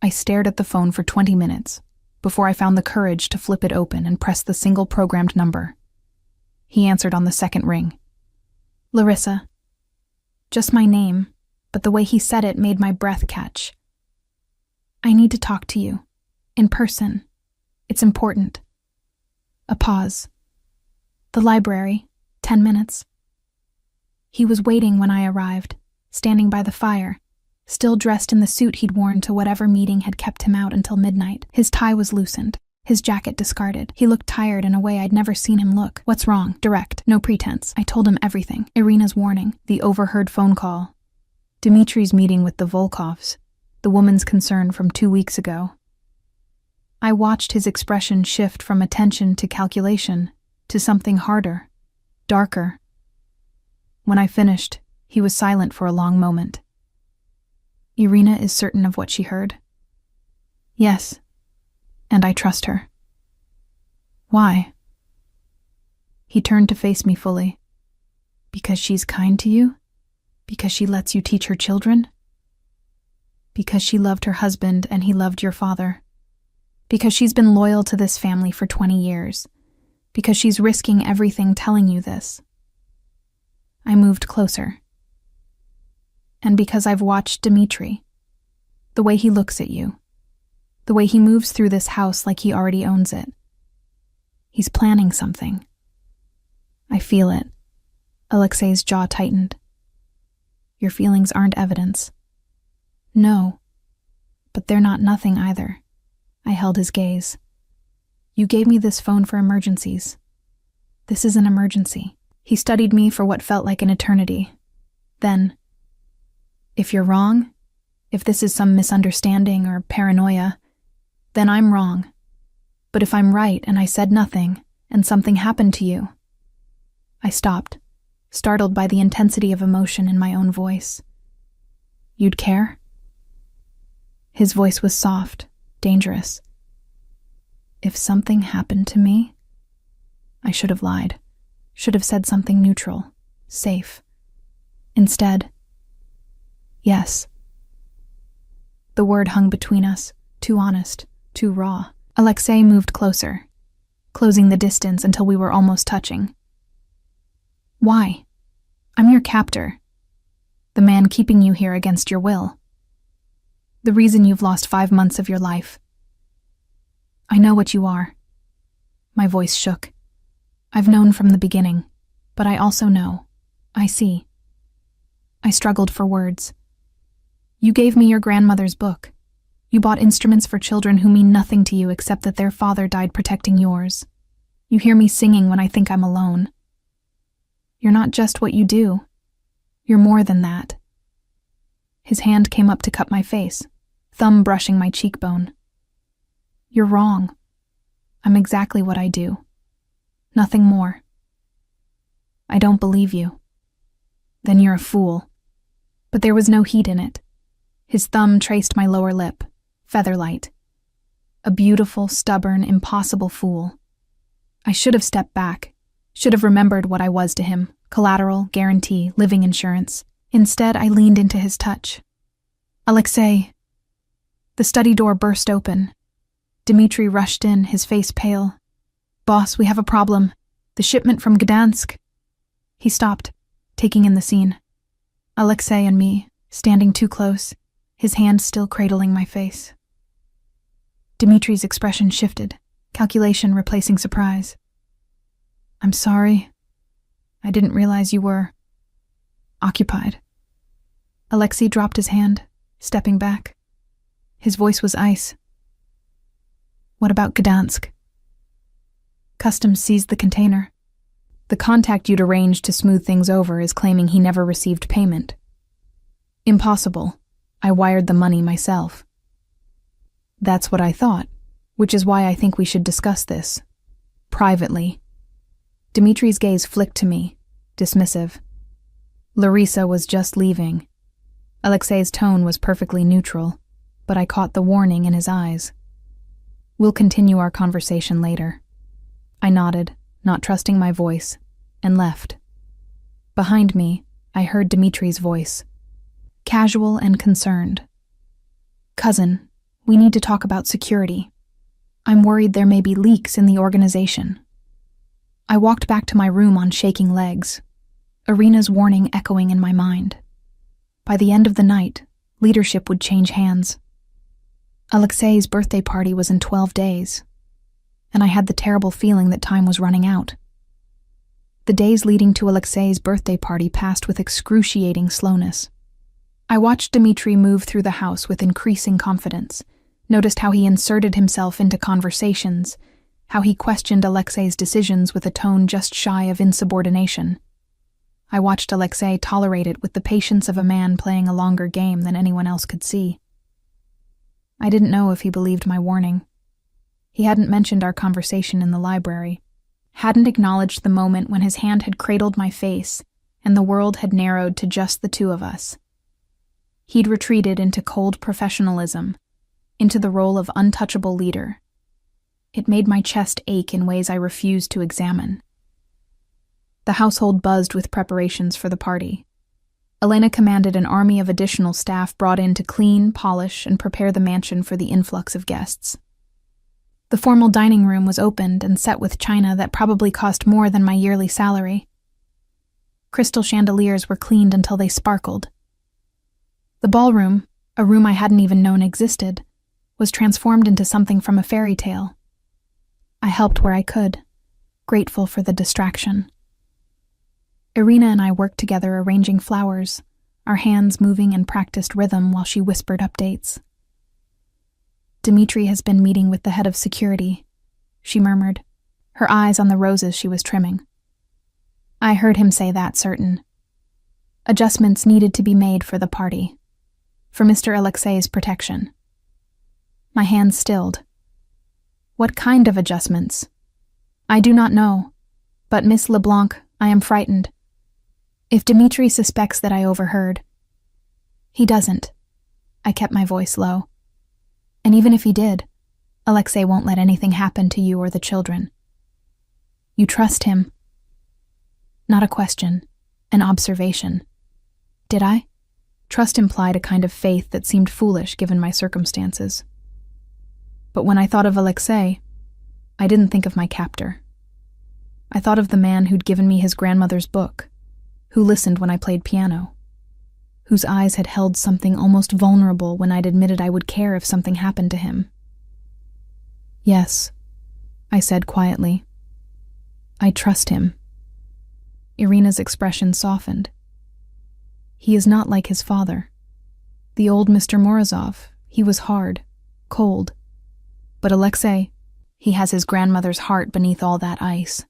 I stared at the phone for 20 minutes before I found the courage to flip it open and press the single programmed number. He answered on the second ring. Larissa. Just my name, but the way he said it made my breath catch. I need to talk to you. In person. It's important. A pause. The library. 10 minutes. He was waiting when I arrived, standing by the fire, still dressed in the suit he'd worn to whatever meeting had kept him out until midnight. His tie was loosened, his jacket discarded. He looked tired in a way I'd never seen him look. What's wrong? Direct. No pretense. I told him everything. Irina's warning, the overheard phone call, Dmitry's meeting with the Volkovs, the woman's concern from 2 weeks ago. I watched his expression shift from attention to calculation to something harder, darker. When I finished, he was silent for a long moment. Irina is certain of what she heard? Yes, and I trust her. Why? He turned to face me fully. Because she's kind to you? Because she lets you teach her children? Because she loved her husband and he loved your father? Because she's been loyal to this family for 20 years. Because she's risking everything telling you this. I moved closer. And because I've watched Dmitry. The way he looks at you. The way he moves through this house like he already owns it. He's planning something. I feel it. Alexei's jaw tightened. Your feelings aren't evidence. No. But they're not nothing either. I held his gaze. You gave me this phone for emergencies. This is an emergency. He studied me for what felt like an eternity. Then, if you're wrong, if this is some misunderstanding or paranoia, then I'm wrong. But if I'm right and I said nothing, and something happened to you. I stopped, startled by the intensity of emotion in my own voice. You'd care? His voice was soft, dangerous. If something happened to me, I should have lied, should have said something neutral, safe. Instead, yes. The word hung between us, too honest, too raw. Alexei moved closer, closing the distance until we were almost touching. Why? I'm your captor, the man keeping you here against your will. The reason you've lost 5 months of your life. I know what you are. My voice shook. I've known from the beginning, but I also know. I see. I struggled for words. You gave me your grandmother's book. You bought instruments for children who mean nothing to you except that their father died protecting yours. You hear me singing when I think I'm alone. You're not just what you do. You're more than that. His hand came up to cup my face, thumb brushing my cheekbone. You're wrong. I'm exactly what I do. Nothing more. I don't believe you." "Then you're a fool." But there was no heat in it. His thumb traced my lower lip, featherlight. A beautiful, stubborn, impossible fool. I should have stepped back, should have remembered what I was to him: collateral, guarantee, living insurance. Instead, I leaned into his touch. "Alexei." The study door burst open. Dmitri rushed in, his face pale. "Boss, we have a problem. The shipment from Gdansk." He stopped, taking in the scene. Alexei and me, standing too close, his hand still cradling my face. Dmitri's expression shifted, calculation replacing surprise. "I'm sorry. I didn't realize you were occupied." Alexei dropped his hand, stepping back. His voice was ice. "What about Gdansk?" "Customs seized the container. The contact you'd arranged to smooth things over is claiming he never received payment." "Impossible. I wired the money myself." "That's what I thought, which is why I think we should discuss this. Privately." Dmitri's gaze flicked to me, dismissive. Larissa was just leaving. Alexei's tone was perfectly neutral, but I caught the warning in his eyes. "We'll continue our conversation later." I nodded, not trusting my voice, and left. Behind me, I heard Dmitri's voice, casual and concerned. "Cousin, we need to talk about security. I'm worried there may be leaks in the organization." I walked back to my room on shaking legs, Irina's warning echoing in my mind. By the end of the night, leadership would change hands. Alexei's birthday party was in 12 days, and I had the terrible feeling that time was running out. The days leading to Alexei's birthday party passed with excruciating slowness. I watched Dmitri move through the house with increasing confidence, noticed how he inserted himself into conversations, how he questioned Alexei's decisions with a tone just shy of insubordination. I watched Alexei tolerate it with the patience of a man playing a longer game than anyone else could see. I didn't know if he believed my warning. He hadn't mentioned our conversation in the library, hadn't acknowledged the moment when his hand had cradled my face and the world had narrowed to just the two of us. He'd retreated into cold professionalism, into the role of untouchable leader. It made my chest ache in ways I refused to examine. The household buzzed with preparations for the party. Elena commanded an army of additional staff brought in to clean, polish, and prepare the mansion for the influx of guests. The formal dining room was opened and set with china that probably cost more than my yearly salary. Crystal chandeliers were cleaned until they sparkled. The ballroom, a room I hadn't even known existed, was transformed into something from a fairy tale. I helped where I could, grateful for the distraction. Irina and I worked together arranging flowers, our hands moving in practiced rhythm while she whispered updates. "Dmitri has been meeting with the head of security," she murmured, her eyes on the roses she was trimming. I heard him say that, certain. Adjustments needed to be made for the party, for Mr. Alexei's protection. My hands stilled. What kind of adjustments? I do not know, but Miss LeBlanc, I am frightened. If Dmitri suspects that I overheard. He doesn't. I kept my voice low. And even if he did, Alexei won't let anything happen to you or the children. You trust him? Not a question, an observation. Did I? Trust implied a kind of faith that seemed foolish given my circumstances. But when I thought of Alexei, I didn't think of my captor. I thought of the man who'd given me his grandmother's book, who listened when I played piano, whose eyes had held something almost vulnerable when I'd admitted I would care if something happened to him. Yes, I said quietly. I trust him. Irina's expression softened. He is not like his father. The old Mr. Morozov, he was hard, cold. But Alexei, he has his grandmother's heart beneath all that ice.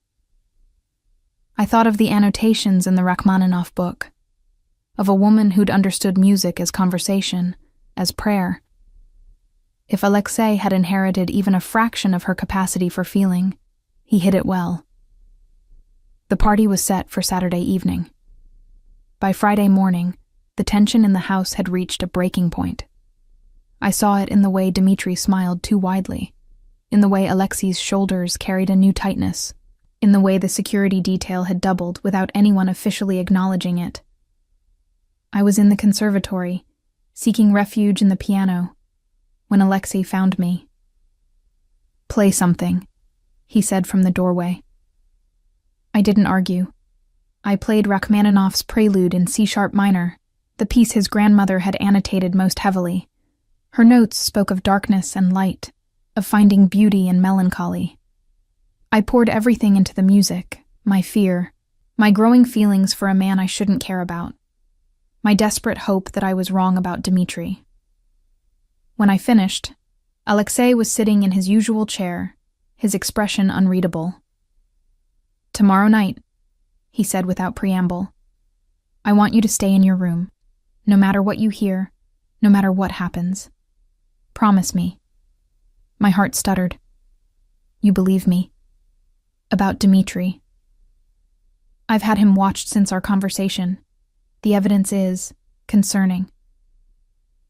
I thought of the annotations in the Rachmaninoff book, of a woman who'd understood music as conversation, as prayer. If Alexei had inherited even a fraction of her capacity for feeling, he hid it well. The party was set for Saturday evening. By Friday morning, the tension in the house had reached a breaking point. I saw it in the way Dmitri smiled too widely, in the way Alexei's shoulders carried a new tightness, in the way the security detail had doubled without anyone officially acknowledging it. I was in the conservatory, seeking refuge in the piano, when Alexei found me. "Play something," he said from the doorway. I didn't argue. I played Rachmaninoff's Prelude in C-sharp minor, the piece his grandmother had annotated most heavily. Her notes spoke of darkness and light, of finding beauty and melancholy. I poured everything into the music, my fear, my growing feelings for a man I shouldn't care about, my desperate hope that I was wrong about Dmitri. When I finished, Alexei was sitting in his usual chair, his expression unreadable. "Tomorrow night," he said without preamble, "I want you to stay in your room, no matter what you hear, no matter what happens. Promise me." My heart stuttered. "You believe me? About Dmitri?" "I've had him watched since our conversation. The evidence is concerning."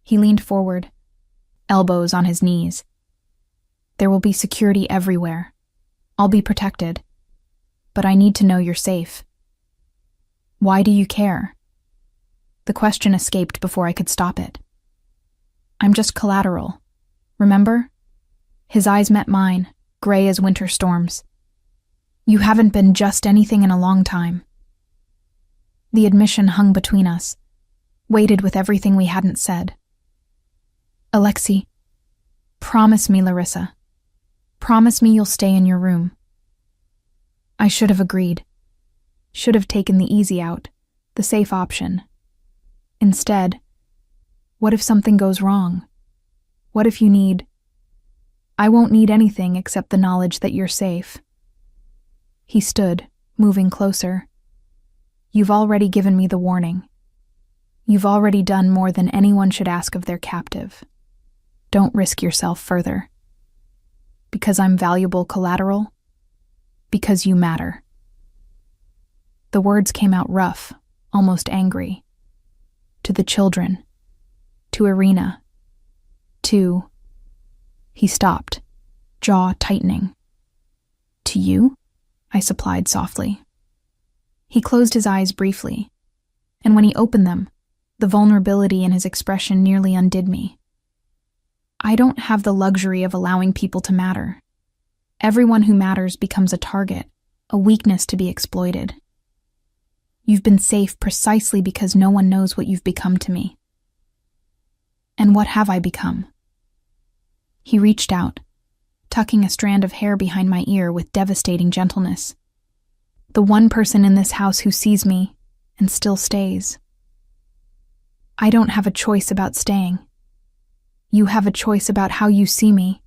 He leaned forward, elbows on his knees. "There will be security everywhere. I'll be protected. But I need to know you're safe." "Why do you care?" The question escaped before I could stop it. "I'm just collateral. Remember?" His eyes met mine, gray as winter storms. "You haven't been just anything in a long time." The admission hung between us, weighted with everything we hadn't said. "Alexei, promise me, Larissa. Promise me you'll stay in your room." I should have agreed. Should have taken the easy out, the safe option. Instead, what if something goes wrong? What if you need... I won't need anything except the knowledge that you're safe. He stood, moving closer. "You've already given me the warning. You've already done more than anyone should ask of their captive. Don't risk yourself further. Because I'm valuable collateral? Because you matter." The words came out rough, almost angry. "To the children. To Irina. To..." He stopped, jaw tightening. "To you?" I supplied softly. He closed his eyes briefly, and when he opened them, the vulnerability in his expression nearly undid me. I don't have the luxury of allowing people to matter. Everyone who matters becomes a target, a weakness to be exploited. You've been safe precisely because no one knows what you've become to me. And what have I become? He reached out, tucking a strand of hair behind my ear with devastating gentleness. The one person in this house who sees me and still stays. I don't have a choice about staying. You have a choice about how you see me.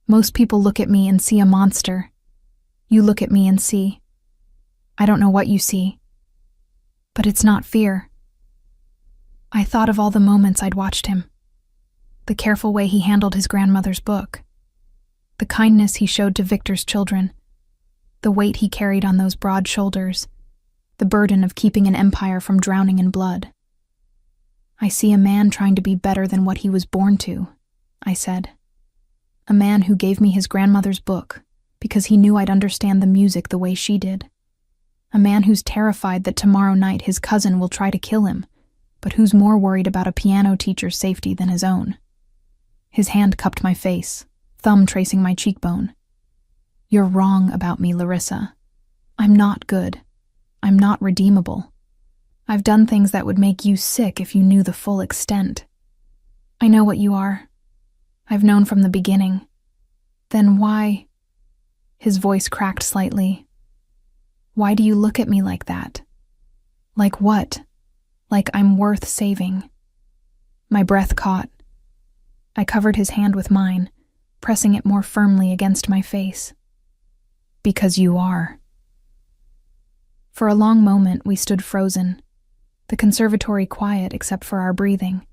Most people look at me and see a monster. You look at me and see... I don't know what you see. But it's not fear. I thought of all the moments I'd watched him. The careful way he handled his grandmother's book. The kindness he showed to Victor's children. The weight he carried on those broad shoulders. The burden of keeping an empire from drowning in blood. I see a man trying to be better than what he was born to, I said. A man who gave me his grandmother's book because he knew I'd understand the music the way she did. A man who's terrified that tomorrow night his cousin will try to kill him, but who's more worried about a piano teacher's safety than his own. His hand cupped my face, thumb tracing my cheekbone. "You're wrong about me, Larissa. I'm not good. I'm not redeemable. I've done things that would make you sick if you knew the full extent. I know what you are. I've known from the beginning. Then why..." His voice cracked slightly. "Why do you look at me like that? Like what? Like I'm worth saving." My breath caught. I covered his hand with mine, pressing it more firmly against my face. "Because you are." For a long moment we stood frozen, the conservatory quiet except for our breathing.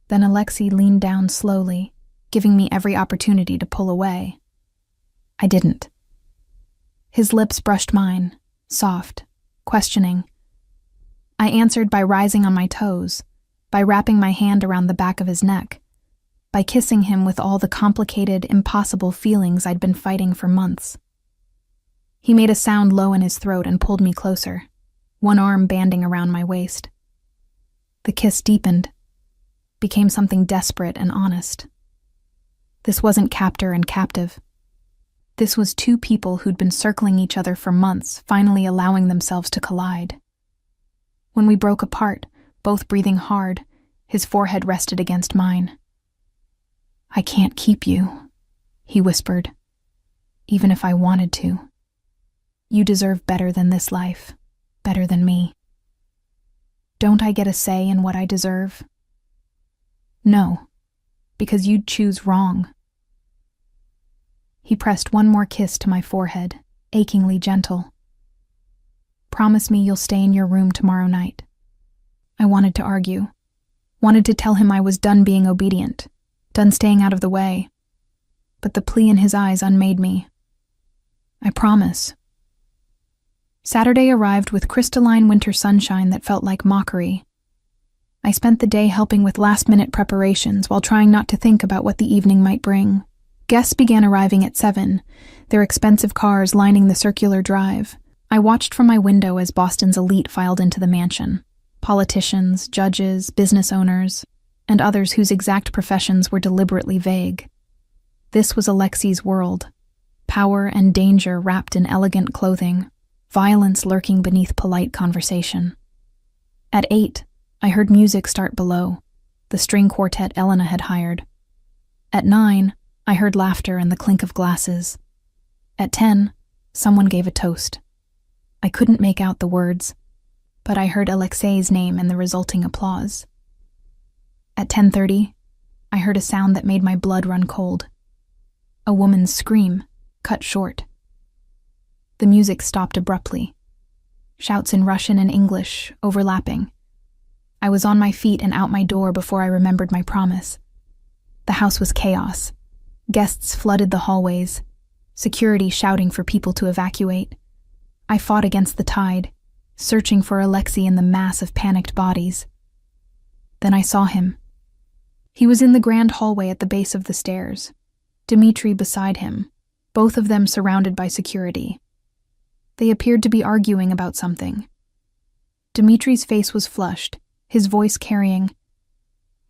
Then Alexei leaned down slowly, giving me every opportunity to pull away. I didn't. His lips brushed mine, soft, questioning. I answered by rising on my toes, by wrapping my hand around the back of his neck, by kissing him with all the complicated, impossible feelings I'd been fighting for months. He made a sound low in his throat and pulled me closer, one arm banding around my waist. The kiss deepened, became something desperate and honest. This wasn't captor and captive. This was two people who'd been circling each other for months, finally allowing themselves to collide. When we broke apart, both breathing hard, his forehead rested against mine. "I can't keep you," he whispered, "even if I wanted to. You deserve better than this life, better than me. Don't I get a say in what I deserve?" "No, because you'd choose wrong." He pressed one more kiss to my forehead, achingly gentle. "Promise me you'll stay in your room tomorrow night." I wanted to argue, wanted to tell him I was done being obedient, done staying out of the way, but the plea in his eyes unmade me. "I promise." Saturday arrived with crystalline winter sunshine that felt like mockery. I spent the day helping with last-minute preparations while trying not to think about what the evening might bring. Guests began arriving at 7, their expensive cars lining the circular drive. I watched from my window as Boston's elite filed into the mansion. Politicians, judges, business owners, and others whose exact professions were deliberately vague. This was Alexi's world. Power and danger wrapped in elegant clothing, violence lurking beneath polite conversation. At 8, I heard music start below, the string quartet Elena had hired. At 9, I heard laughter and the clink of glasses. At 10, someone gave a toast. I couldn't make out the words, but I heard Alexei's name and the resulting applause. At 10:30, I heard a sound that made my blood run cold. A woman's scream, cut short. The music stopped abruptly. Shouts in Russian and English, overlapping. I was on my feet and out my door before I remembered my promise. The house was chaos. Guests flooded the hallways, security shouting for people to evacuate. I fought against the tide, searching for Alexei in the mass of panicked bodies. Then I saw him. He was in the grand hallway at the base of the stairs, Dmitri beside him, both of them surrounded by security. They appeared to be arguing about something. Dmitri's face was flushed, his voice carrying,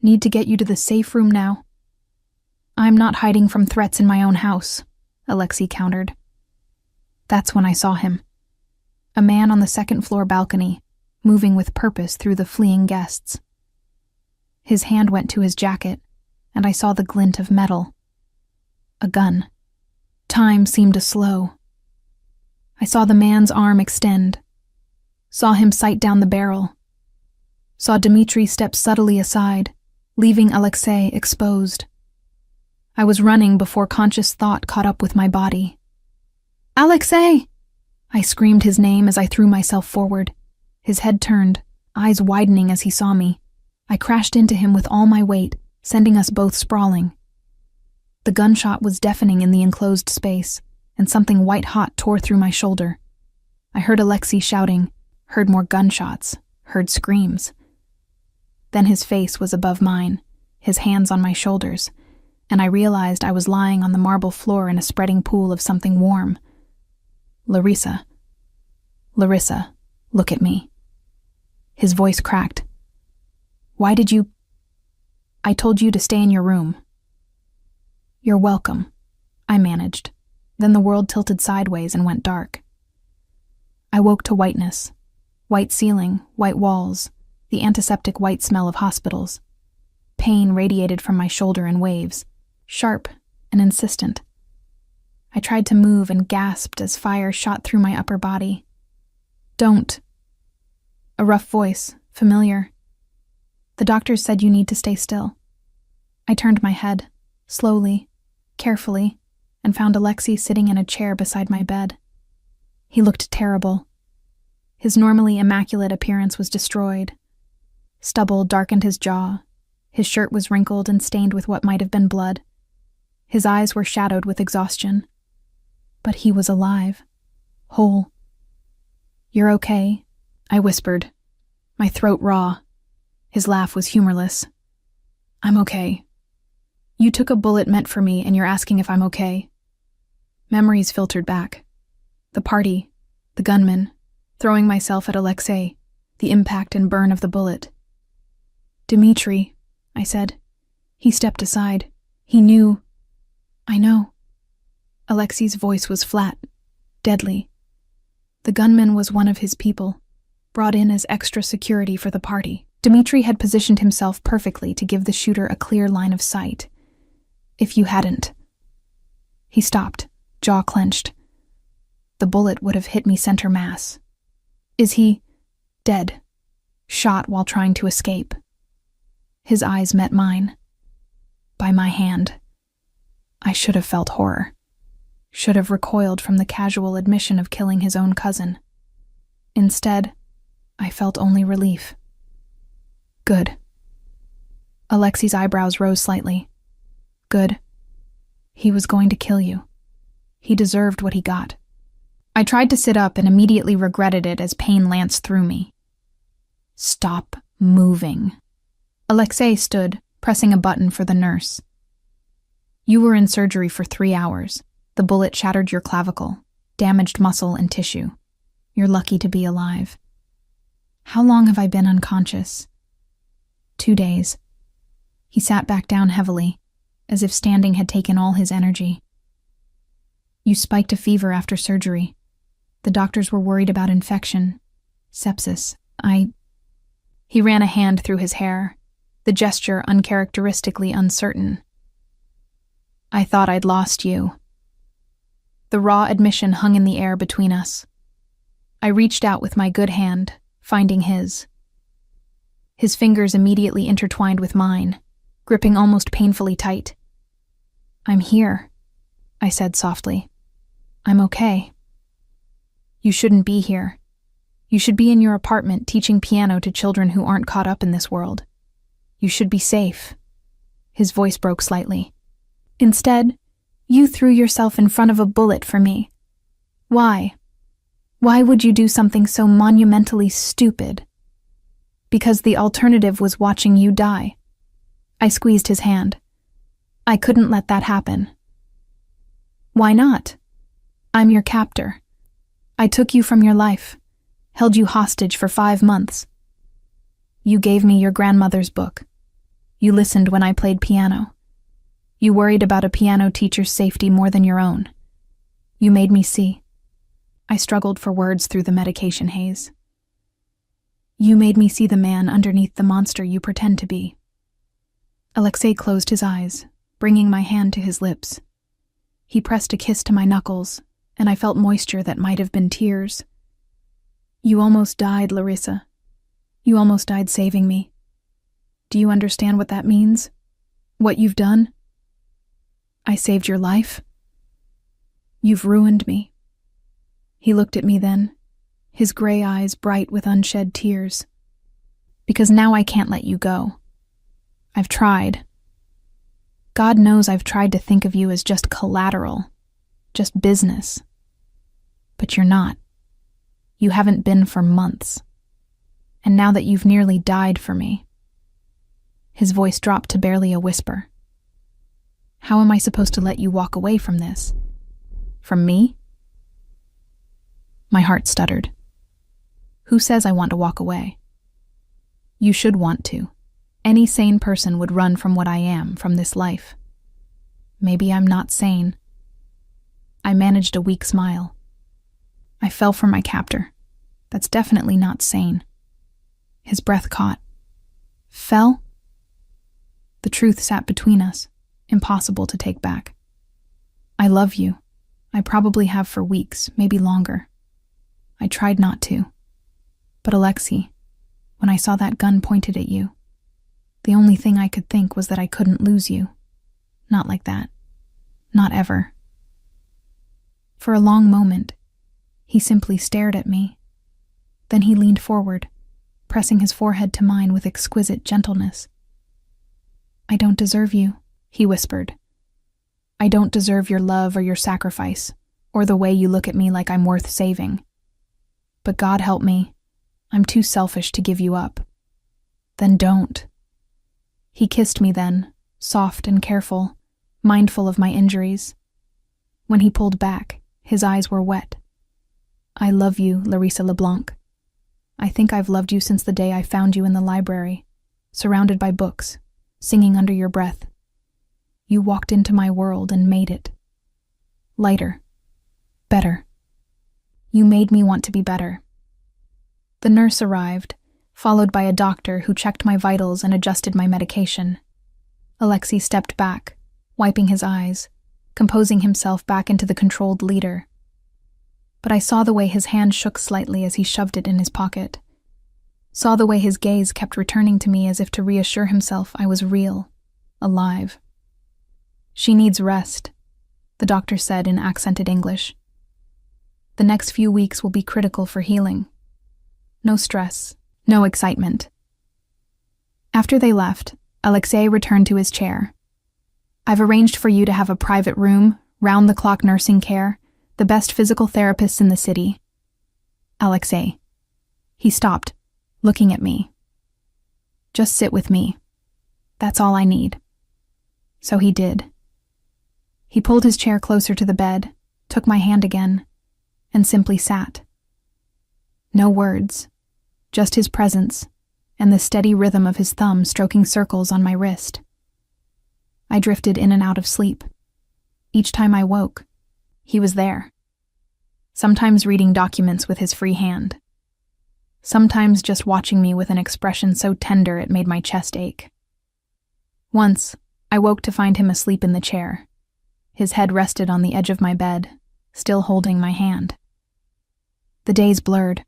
"Need to get you to the safe room now." "I'm not hiding from threats in my own house," Alexei countered. That's when I saw him. A man on the second-floor balcony, moving with purpose through the fleeing guests. His hand went to his jacket, and I saw the glint of metal. A gun. Time seemed to slow. I saw the man's arm extend, saw him sight down the barrel, saw Dmitri step subtly aside, leaving Alexei exposed. I was running before conscious thought caught up with my body. "Alexei!" I screamed his name as I threw myself forward. His head turned, eyes widening as he saw me. I crashed into him with all my weight, sending us both sprawling. The gunshot was deafening in the enclosed space, and something white-hot tore through my shoulder. I heard Alexei shouting, heard more gunshots, heard screams. Then his face was above mine, his hands on my shoulders, and I realized I was lying on the marble floor in a spreading pool of something warm. "Larissa. Larissa, look at me." His voice cracked. "Why did you—" "I told you to stay in your room." "You're welcome," I managed. Then the world tilted sideways and went dark. I woke to whiteness. White ceiling, white walls, the antiseptic white smell of hospitals. Pain radiated from my shoulder in waves, sharp and insistent. I tried to move and gasped as fire shot through my upper body. "Don't." A rough voice, familiar. "The doctors said you need to stay still." I turned my head, slowly, carefully, and found Alexei sitting in a chair beside my bed. He looked terrible. His normally immaculate appearance was destroyed. Stubble darkened his jaw. His shirt was wrinkled and stained with what might have been blood. His eyes were shadowed with exhaustion. But he was alive, whole. You're okay, I whispered, my throat raw. His laugh was humorless. I'm okay. You took a bullet meant for me and you're asking if I'm okay. Memories filtered back. The party, the gunman, throwing myself at Alexei, the impact and burn of the bullet. Dmitri, I said. He stepped aside. He knew. I know. Alexei's voice was flat, deadly. The gunman was one of his people, brought in as extra security for the party. Dmitri had positioned himself perfectly to give the shooter a clear line of sight. If you hadn't. He stopped, jaw clenched. The bullet would have hit me center mass. Is he dead? Shot while trying to escape. His eyes met mine. By my hand. I should have felt horror. Should have recoiled from the casual admission of killing his own cousin. Instead, I felt only relief. Good. Alexei's eyebrows rose slightly. Good. He was going to kill you. He deserved what he got. I tried to sit up and immediately regretted it as pain lanced through me. Stop moving. Alexei stood, pressing a button for the nurse. You were in surgery for 3 hours. The bullet shattered your clavicle, damaged muscle and tissue. You're lucky to be alive. How long have I been unconscious? 2 days. He sat back down heavily, as if standing had taken all his energy. You spiked a fever after surgery. The doctors were worried about infection, sepsis. He ran a hand through his hair, the gesture uncharacteristically uncertain. I thought I'd lost you. The raw admission hung in the air between us. I reached out with my good hand, finding his. His fingers immediately intertwined with mine, gripping almost painfully tight. I'm here, I said softly. I'm okay. You shouldn't be here. You should be in your apartment teaching piano to children who aren't caught up in this world. You should be safe. His voice broke slightly. Instead, you threw yourself in front of a bullet for me. Why? Why would you do something so monumentally stupid? Because the alternative was watching you die. I squeezed his hand. I couldn't let that happen. Why not? I'm your captor. I took you from your life, held you hostage for 5 months. You gave me your grandmother's book. You listened when I played piano. You worried about a piano teacher's safety more than your own. You made me see. I struggled for words through the medication haze. You made me see the man underneath the monster you pretend to be. Alexei closed his eyes, bringing my hand to his lips. He pressed a kiss to my knuckles, and I felt moisture that might have been tears. You almost died, Larissa. You almost died saving me. Do you understand what that means? What you've done? I saved your life. You've ruined me. He looked at me then, his gray eyes bright with unshed tears. Because now I can't let you go. I've tried. God knows I've tried to think of you as just collateral, just business. But you're not. You haven't been for months. And now that you've nearly died for me. His voice dropped to barely a whisper. How am I supposed to let you walk away from this? From me? My heart stuttered. Who says I want to walk away? You should want to. Any sane person would run from what I am, from this life. Maybe I'm not sane. I managed a weak smile. I fell for my captor. That's definitely not sane. His breath caught. Fell? The truth sat between us, impossible to take back. I love you. I probably have for weeks, maybe longer. I tried not to. But Alexei, when I saw that gun pointed at you, the only thing I could think was that I couldn't lose you. Not like that. Not ever. For a long moment, he simply stared at me. Then he leaned forward, pressing his forehead to mine with exquisite gentleness. I don't deserve you, he whispered. I don't deserve your love or your sacrifice, or the way you look at me like I'm worth saving. But God help me, I'm too selfish to give you up. Then don't. He kissed me then, soft and careful, mindful of my injuries. When he pulled back, his eyes were wet. I love you, Larissa LeBlanc. I think I've loved you since the day I found you in the library, surrounded by books, singing under your breath. You walked into my world and made it lighter, better. You made me want to be better. The nurse arrived, followed by a doctor who checked my vitals and adjusted my medication. Alexei stepped back, wiping his eyes, composing himself back into the controlled leader. But I saw the way his hand shook slightly as he shoved it in his pocket. Saw the way his gaze kept returning to me as if to reassure himself I was real, alive. She needs rest, the doctor said in accented English. The next few weeks will be critical for healing. No stress, no excitement. After they left, Alexei returned to his chair. I've arranged for you to have a private room, round-the-clock nursing care, the best physical therapists in the city. Alexei. He stopped, looking at me. Just sit with me. That's all I need. So he did. He pulled his chair closer to the bed, took my hand again, and simply sat. No words, just his presence and the steady rhythm of his thumb stroking circles on my wrist. I drifted in and out of sleep. Each time I woke, he was there. Sometimes reading documents with his free hand. Sometimes just watching me with an expression so tender it made my chest ache. Once, I woke to find him asleep in the chair. His head rested on the edge of my bed, still holding my hand. The days blurred.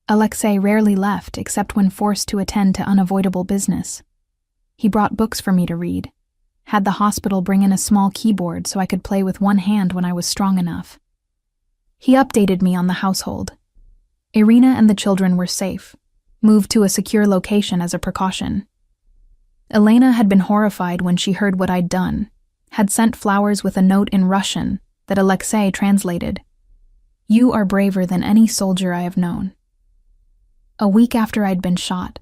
Alexei rarely left except when forced to attend to unavoidable business. He brought books for me to read, had the hospital bring in a small keyboard so I could play with one hand when I was strong enough. He updated me on the household. Irina and the children were safe, moved to a secure location as a precaution. Elena had been horrified when she heard what I'd done, had sent flowers with a note in Russian that Alexei translated. You are braver than any soldier I have known. A week after I'd been shot,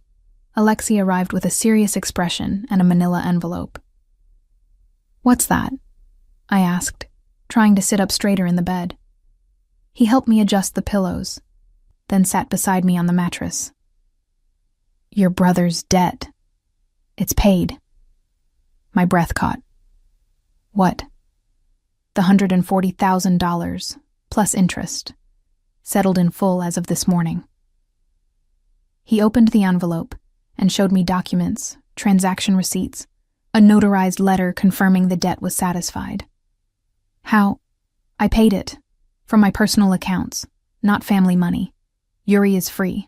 Alexei arrived with a serious expression and a manila envelope. What's that? I asked, trying to sit up straighter in the bed. He helped me adjust the pillows, then sat beside me on the mattress. Your brother's debt. It's paid. My breath caught. What? The $140,000, plus interest, settled in full as of this morning. He opened the envelope and showed me documents, transaction receipts, a notarized letter confirming the debt was satisfied. How? I paid it, from my personal accounts, not family money. Yuri is free.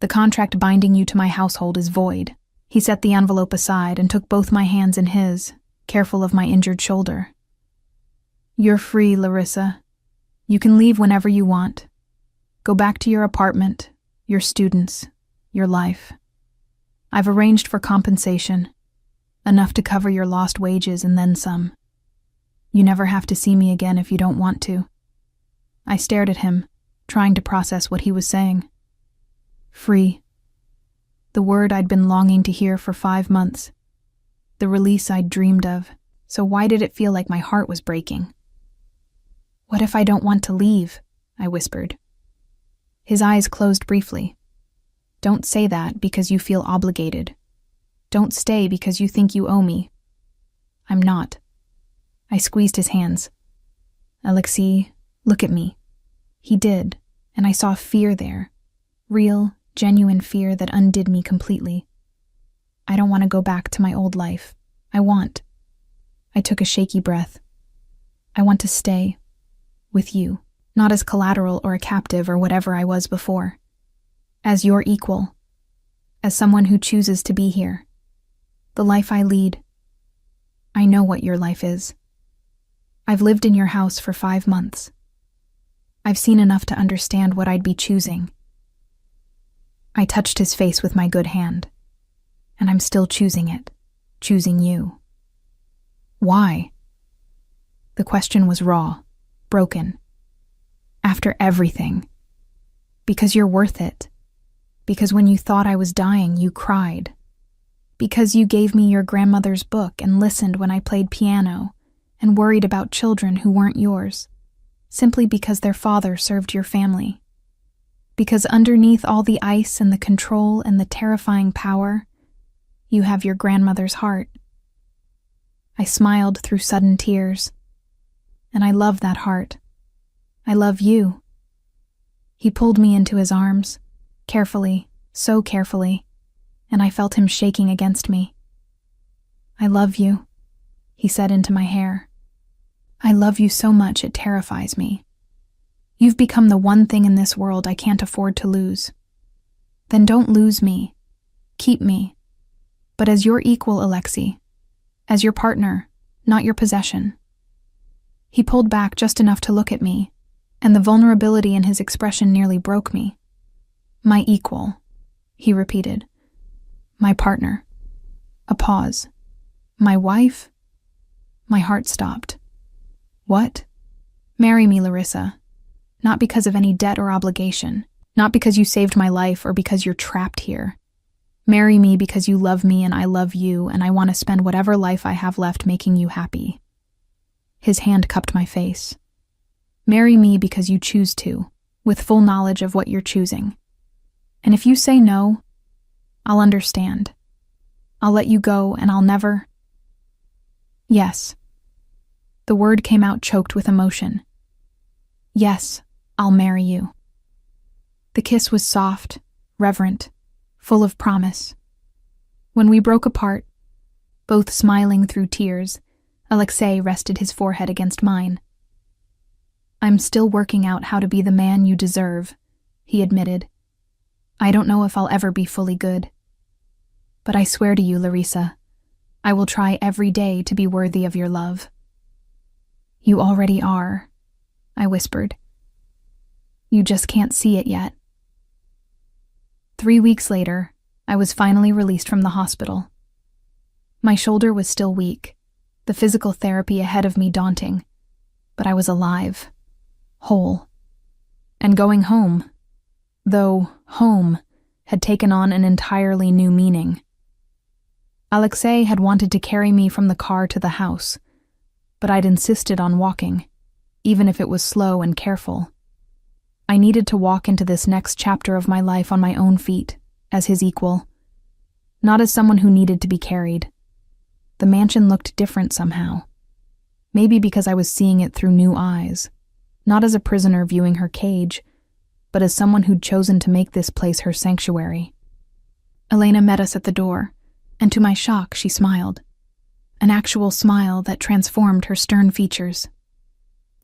The contract binding you to my household is void. He set the envelope aside and took both my hands in his, careful of my injured shoulder. You're free, Larissa. You can leave whenever you want. Go back to your apartment, your students, your life. I've arranged for compensation, enough to cover your lost wages and then some. You never have to see me again if you don't want to. I stared at him, trying to process what he was saying. Free. The word I'd been longing to hear for 5 months. The release I'd dreamed of, so why did it feel like my heart was breaking? What if I don't want to leave? I whispered. His eyes closed briefly. Don't say that because you feel obligated. Don't stay because you think you owe me. I'm not. I squeezed his hands. Alexei, look at me. He did, and I saw fear there. Real, genuine fear that undid me completely. I don't want to go back to my old life. I took a shaky breath. I want to stay. With you. Not as collateral or a captive or whatever I was before. As your equal. As someone who chooses to be here. The life I lead. I know what your life is. I've lived in your house for 5 months. I've seen enough to understand what I'd be choosing. I touched his face with my good hand. And I'm still choosing it. Choosing you. Why? The question was raw, broken. After everything. Because you're worth it. Because when you thought I was dying, you cried. Because you gave me your grandmother's book and listened when I played piano and worried about children who weren't yours, simply because their father served your family. Because underneath all the ice and the control and the terrifying power, you have your grandmother's heart. I smiled through sudden tears. And I love that heart. I love you. He pulled me into his arms, carefully, so carefully, and I felt him shaking against me. I love you, he said into my hair. I love you so much it terrifies me. You've become the one thing in this world I can't afford to lose. Then don't lose me. Keep me. But as your equal, Alexei. As your partner, not your possession. He pulled back just enough to look at me, and the vulnerability in his expression nearly broke me. My equal, he repeated. My partner. A pause. My wife? My heart stopped. What? Marry me, Larissa. Not because of any debt or obligation. Not because you saved my life or because you're trapped here. Marry me because you love me and I love you and I want to spend whatever life I have left making you happy. His hand cupped my face. Marry me because you choose to, with full knowledge of what you're choosing. And if you say no, I'll understand. I'll let you go and I'll never... Yes. The word came out choked with emotion. Yes, I'll marry you. The kiss was soft, reverent, full of promise. When we broke apart, both smiling through tears, Alexei rested his forehead against mine. I'm still working out how to be the man you deserve, he admitted. I don't know if I'll ever be fully good. But I swear to you, Larissa, I will try every day to be worthy of your love. You already are, I whispered. You just can't see it yet. 3 weeks later, I was finally released from the hospital. My shoulder was still weak, the physical therapy ahead of me daunting, but I was alive, whole, and going home, though home had taken on an entirely new meaning. Alexei had wanted to carry me from the car to the house, but I'd insisted on walking, even if it was slow and careful. I needed to walk into this next chapter of my life on my own feet, as his equal, not as someone who needed to be carried. The mansion looked different somehow. Maybe because I was seeing it through new eyes, not as a prisoner viewing her cage, but as someone who'd chosen to make this place her sanctuary. Elena met us at the door, and to my shock she smiled. An actual smile that transformed her stern features.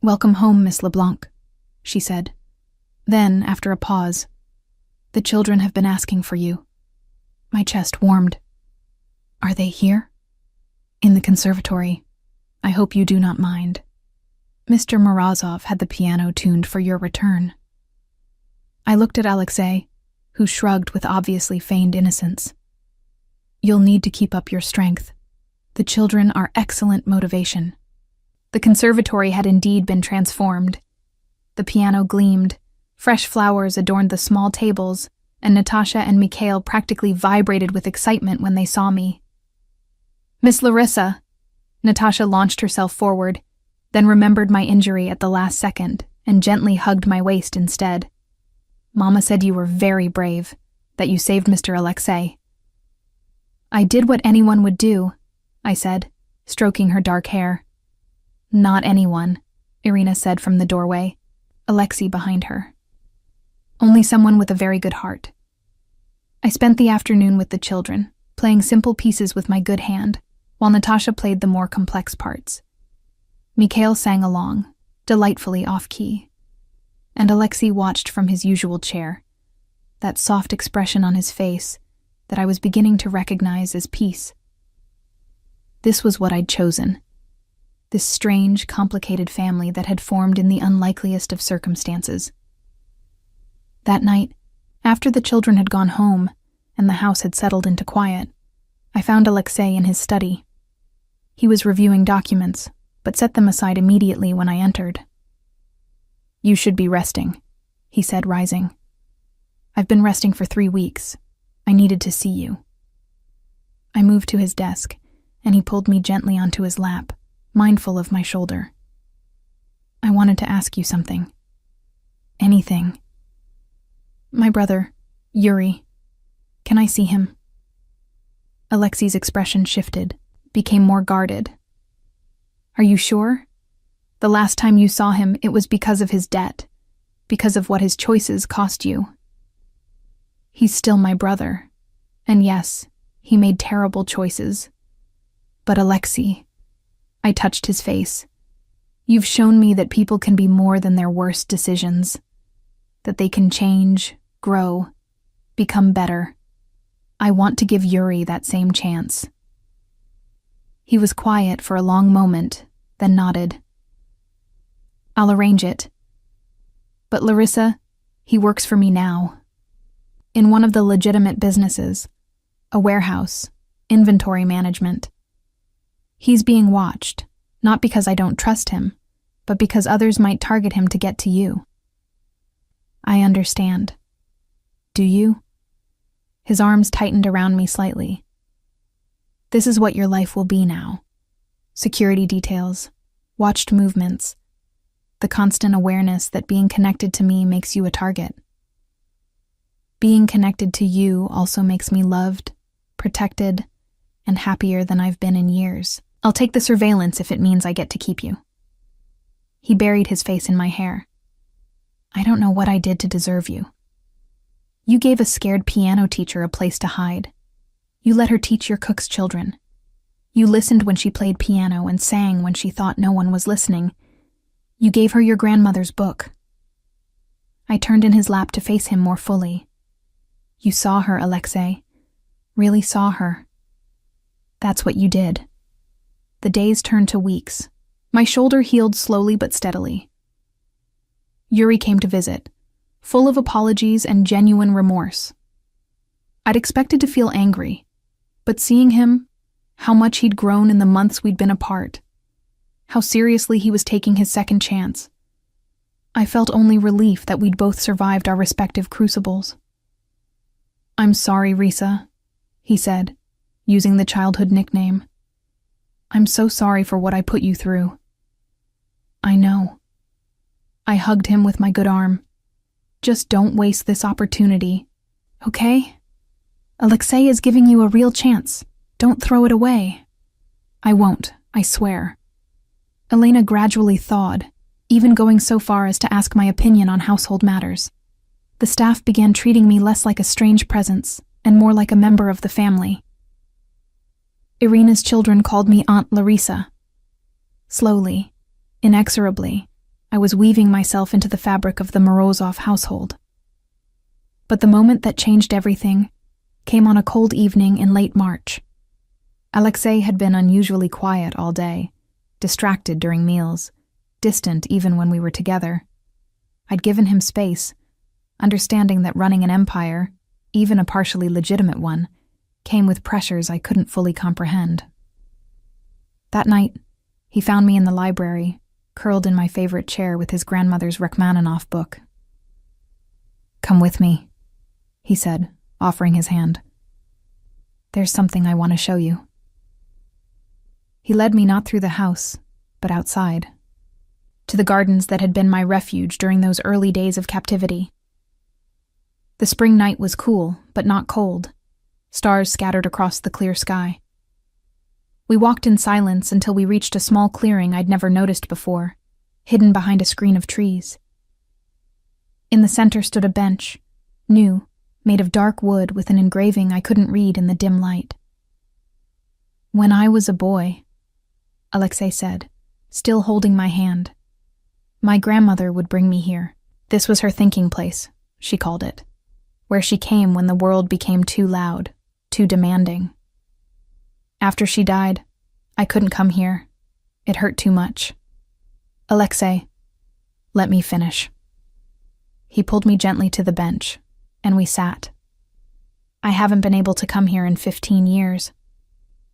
"Welcome home, Miss LeBlanc," she said. Then, after a pause, "The children have been asking for you." My chest warmed. "Are they here?" "In the conservatory. I hope you do not mind. Mr. Morozov had the piano tuned for your return." I looked at Alexei, who shrugged with obviously feigned innocence. "You'll need to keep up your strength. The children are excellent motivation." The conservatory had indeed been transformed. The piano gleamed, fresh flowers adorned the small tables, and Natasha and Mikhail practically vibrated with excitement when they saw me. "Miss Larissa," Natasha launched herself forward, then remembered my injury at the last second and gently hugged my waist instead. "Mama said you were very brave, that you saved Mr. Alexei." "I did what anyone would do," I said, stroking her dark hair. "Not anyone," Irina said from the doorway, Alexei behind her. "Only someone with a very good heart." I spent the afternoon with the children, playing simple pieces with my good hand, while Natasha played the more complex parts. Mikhail sang along, delightfully off-key, and Alexei watched from his usual chair, that soft expression on his face that I was beginning to recognize as peace. This was what I'd chosen. This strange, complicated family that had formed in the unlikeliest of circumstances. That night, after the children had gone home and the house had settled into quiet, I found Alexei in his study. He was reviewing documents, but set them aside immediately when I entered. "You should be resting," he said, rising. I've been resting for 3 weeks. I needed to see you." I moved to his desk, and he pulled me gently onto his lap, mindful of my shoulder. "I wanted to ask you something." "Anything." "My brother, Yuri. Can I see him?" Alexei's expression shifted, became more guarded. "Are you sure? The last time you saw him, it was because of his debt, because of what his choices cost you." "He's still my brother. And yes, he made terrible choices. But Alexei," I touched his face, "you've shown me that people can be more than their worst decisions, that they can change, grow, become better. I want to give Yuri that same chance." He was quiet for a long moment, then nodded. "I'll arrange it. But Larissa, he works for me now. In one of the legitimate businesses, a warehouse, inventory management. He's being watched, not because I don't trust him, but because others might target him to get to you." "I understand. Do you?" His arms tightened around me slightly. "This is what your life will be now. Security details, watched movements, the constant awareness that being connected to me makes you a target. Being connected to you also makes me loved, protected, and happier than I've been in years. I'll take the surveillance if it means I get to keep you." He buried his face in my hair. "I don't know what I did to deserve you. You gave a scared piano teacher a place to hide. You let her teach your cook's children. You listened when she played piano and sang when she thought no one was listening. You gave her your grandmother's book." I turned in his lap to face him more fully. "You saw her, Alexei. Really saw her. That's what you did." The days turned to weeks. My shoulder healed slowly but steadily. Yuri came to visit, full of apologies and genuine remorse. I'd expected to feel angry, but seeing him, how much he'd grown in the months we'd been apart, how seriously he was taking his second chance, I felt only relief that we'd both survived our respective crucibles. "I'm sorry, Risa," he said, using the childhood nickname. "I'm so sorry for what I put you through." "I know." I hugged him with my good arm. "Just don't waste this opportunity, okay? Alexei is giving you a real chance. Don't throw it away." "I won't, I swear." Elena gradually thawed, even going so far as to ask my opinion on household matters. The staff began treating me less like a strange presence and more like a member of the family. Irina's children called me Aunt Larissa. Slowly, inexorably, I was weaving myself into the fabric of the Morozov household. But the moment that changed everything came on a cold evening in late March. Alexei had been unusually quiet all day, distracted during meals, distant even when we were together. I'd given him space, understanding that running an empire, even a partially legitimate one, came with pressures I couldn't fully comprehend. That night, he found me in the library, curled in my favorite chair with his grandmother's Rachmaninoff book. "Come with me," he said, offering his hand. "There's something I want to show you." He led me not through the house, but outside, to the gardens that had been my refuge during those early days of captivity. The spring night was cool, but not cold. Stars scattered across the clear sky. We walked in silence until we reached a small clearing I'd never noticed before, hidden behind a screen of trees. In the center stood a bench, new, made of dark wood with an engraving I couldn't read in the dim light. "When I was a boy," Alexei said, still holding my hand, "my grandmother would bring me here. This was her thinking place, she called it, where she came when the world became too loud, too demanding. After she died, I couldn't come here. It hurt too much. Alexei, let me finish." He pulled me gently to the bench, and we sat. I haven't been able to come here in 15 years,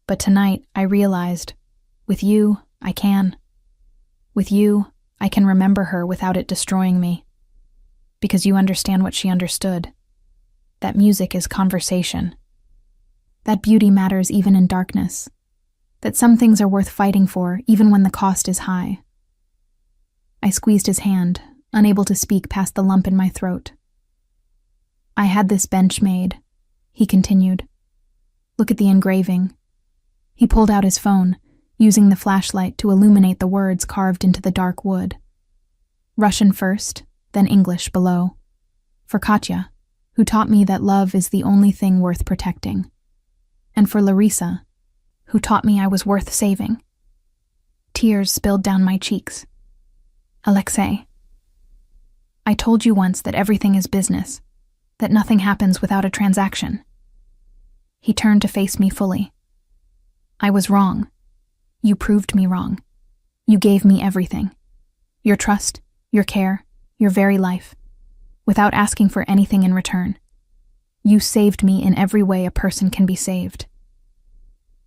but tonight I realized, with you, I can. With you, I can remember her without it destroying me, because you understand what she understood, that music is conversation, that beauty matters even in darkness, that some things are worth fighting for even when the cost is high. I squeezed his hand, unable to speak past the lump in my throat. I had this bench made, he continued. Look at the engraving. He pulled out his phone, using the flashlight to illuminate the words carved into the dark wood. Russian first, then English below. For Katya, who taught me that love is the only thing worth protecting. And for Larissa, who taught me I was worth saving. Tears spilled down my cheeks. Alexei, I told you once that everything is business, that nothing happens without a transaction. He turned to face me fully. I was wrong. You proved me wrong. You gave me everything. Your trust, your care, your very life, without asking for anything in return. You saved me in every way a person can be saved.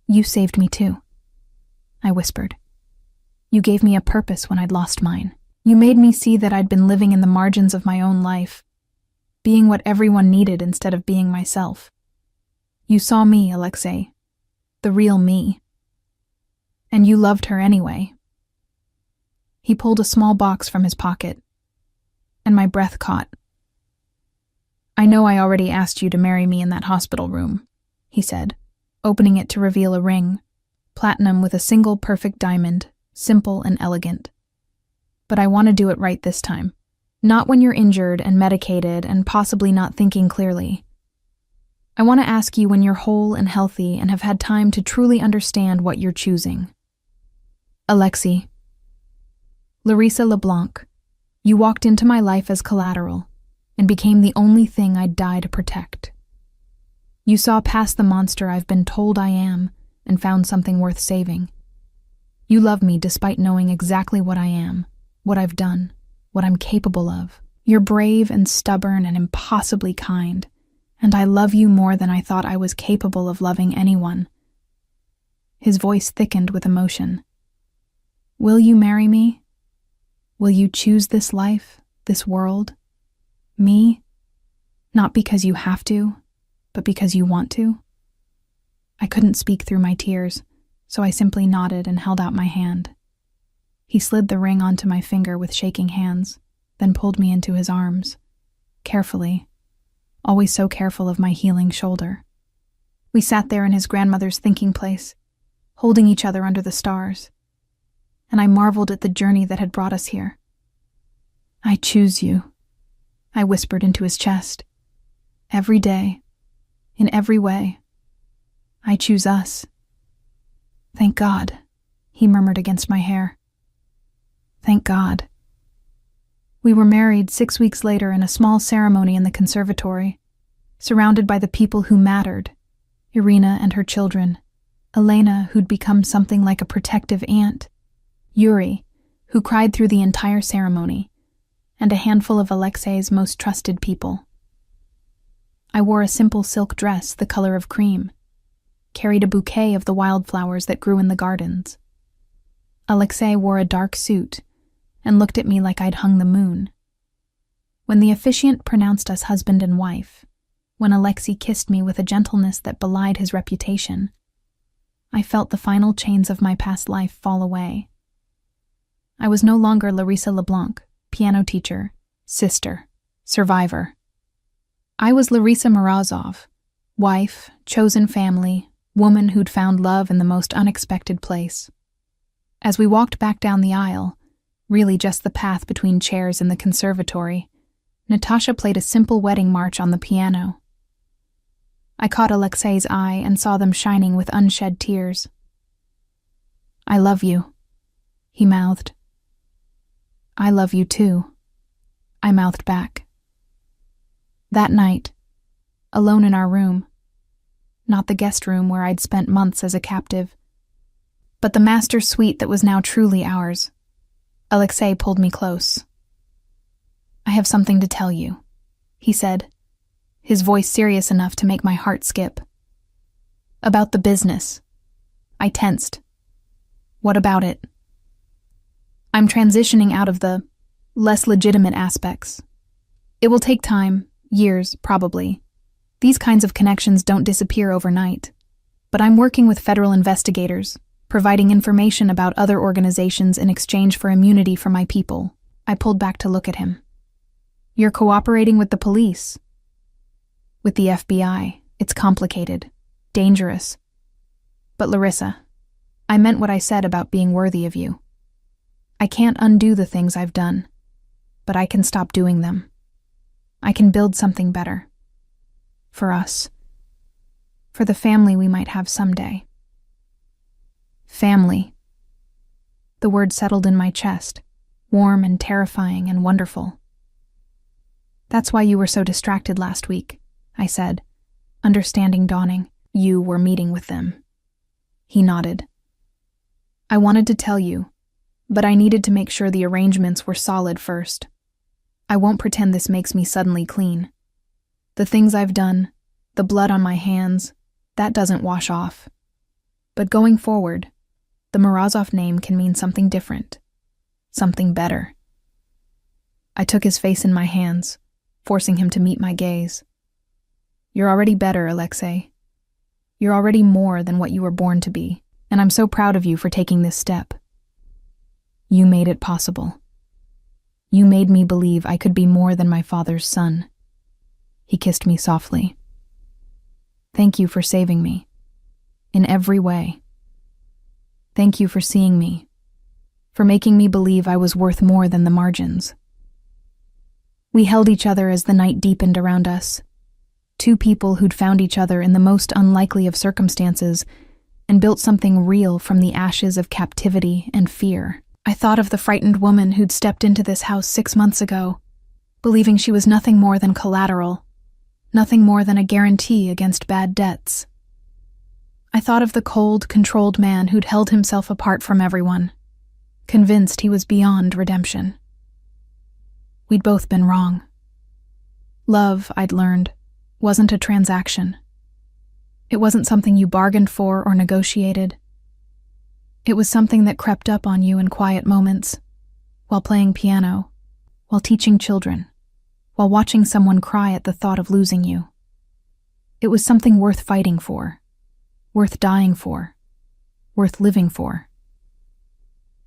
You saved me too, I whispered. You gave me a purpose when I'd lost mine. You made me see that I'd been living in the margins of my own life, being what everyone needed instead of being myself. You saw me, Alexei, the real me. And you loved her anyway. He pulled a small box from his pocket, and my breath caught. I know I already asked you to marry me in that hospital room, he said, opening it to reveal a ring, platinum with a single perfect diamond, simple and elegant. But I want to do it right this time. Not when you're injured and medicated and possibly not thinking clearly. I want to ask you when you're whole and healthy and have had time to truly understand what you're choosing. Alexei. Larissa LeBlanc, you walked into my life as collateral and became the only thing I'd die to protect. You saw past the monster I've been told I am and found something worth saving. You love me despite knowing exactly what I am, what I've done, what I'm capable of. You're brave and stubborn and impossibly kind, and I love you more than I thought I was capable of loving anyone. His voice thickened with emotion. Will you marry me? Will you choose this life, this world, me? Not because you have to, but because you want to? I couldn't speak through my tears, so I simply nodded and held out my hand. He slid the ring onto my finger with shaking hands, then pulled me into his arms, carefully, always so careful of my healing shoulder. We sat there in his grandmother's thinking place, holding each other under the stars, and I marveled at the journey that had brought us here. I choose you, I whispered into his chest. Every day, in every way, I choose us. Thank God, he murmured against my hair. Thank God. We were married 6 weeks later in a small ceremony in the conservatory, surrounded by the people who mattered, Irina and her children, Elena, who'd become something like a protective aunt, Yuri, who cried through the entire ceremony, and a handful of Alexei's most trusted people. I wore a simple silk dress the color of cream, carried a bouquet of the wildflowers that grew in the gardens. Alexei wore a dark suit and looked at me like I'd hung the moon. When the officiant pronounced us husband and wife, when Alexei kissed me with a gentleness that belied his reputation, I felt the final chains of my past life fall away. I was no longer Larissa LeBlanc, piano teacher, sister, survivor. I was Larissa Morozov, wife, chosen family, woman who'd found love in the most unexpected place. As we walked back down the aisle, really just the path between chairs in the conservatory, Natasha played a simple wedding march on the piano. I caught Alexei's eye and saw them shining with unshed tears. I love you, he mouthed. I love you too, I mouthed back. That night, alone in our room, not the guest room where I'd spent months as a captive, but the master suite that was now truly ours, Alexei pulled me close. I have something to tell you, he said, his voice serious enough to make my heart skip. About the business. I tensed. What about it? I'm transitioning out of the less legitimate aspects. It will take time, years probably, These kinds of connections don't disappear overnight. But I'm working with federal investigators, providing information about other organizations in exchange for immunity for my people. I pulled back to look at him. You're cooperating with the police. With the FBI, it's complicated, dangerous. But Larissa, I meant what I said about being worthy of you. I can't undo the things I've done, but I can stop doing them. I can build something better. For us. For the family we might have someday. Family. The word settled in my chest, warm and terrifying and wonderful. That's why you were so distracted last week, I said, understanding dawning. You were meeting with them. He nodded. I wanted to tell you, but I needed to make sure the arrangements were solid first. I won't pretend this makes me suddenly clean. The things I've done, the blood on my hands, that doesn't wash off. But going forward, the Morozov name can mean something different, something better. I took his face in my hands, forcing him to meet my gaze. You're already better, Alexei. You're already more than what you were born to be, and I'm so proud of you for taking this step. You made it possible. You made me believe I could be more than my father's son. He kissed me softly. Thank you for saving me. In every way. Thank you for seeing me. For making me believe I was worth more than the margins. We held each other as the night deepened around us. Two people who'd found each other in the most unlikely of circumstances and built something real from the ashes of captivity and fear. I thought of the frightened woman who'd stepped into this house 6 months ago, believing she was nothing more than collateral, nothing more than a guarantee against bad debts. I thought of the cold, controlled man who'd held himself apart from everyone, convinced he was beyond redemption. We'd both been wrong. Love, I'd learned, wasn't a transaction. It wasn't something you bargained for or negotiated. It was something that crept up on you in quiet moments, while playing piano, while teaching children, while watching someone cry at the thought of losing you. It was something worth fighting for, worth dying for, worth living for.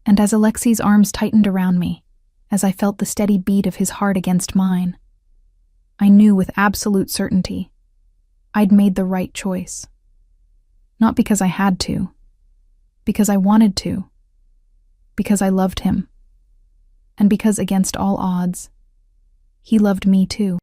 And as Alexei's arms tightened around me, as I felt the steady beat of his heart against mine, I knew with absolute certainty I'd made the right choice. Not because I had to, because I wanted to, because I loved him, and because against all odds, he loved me too.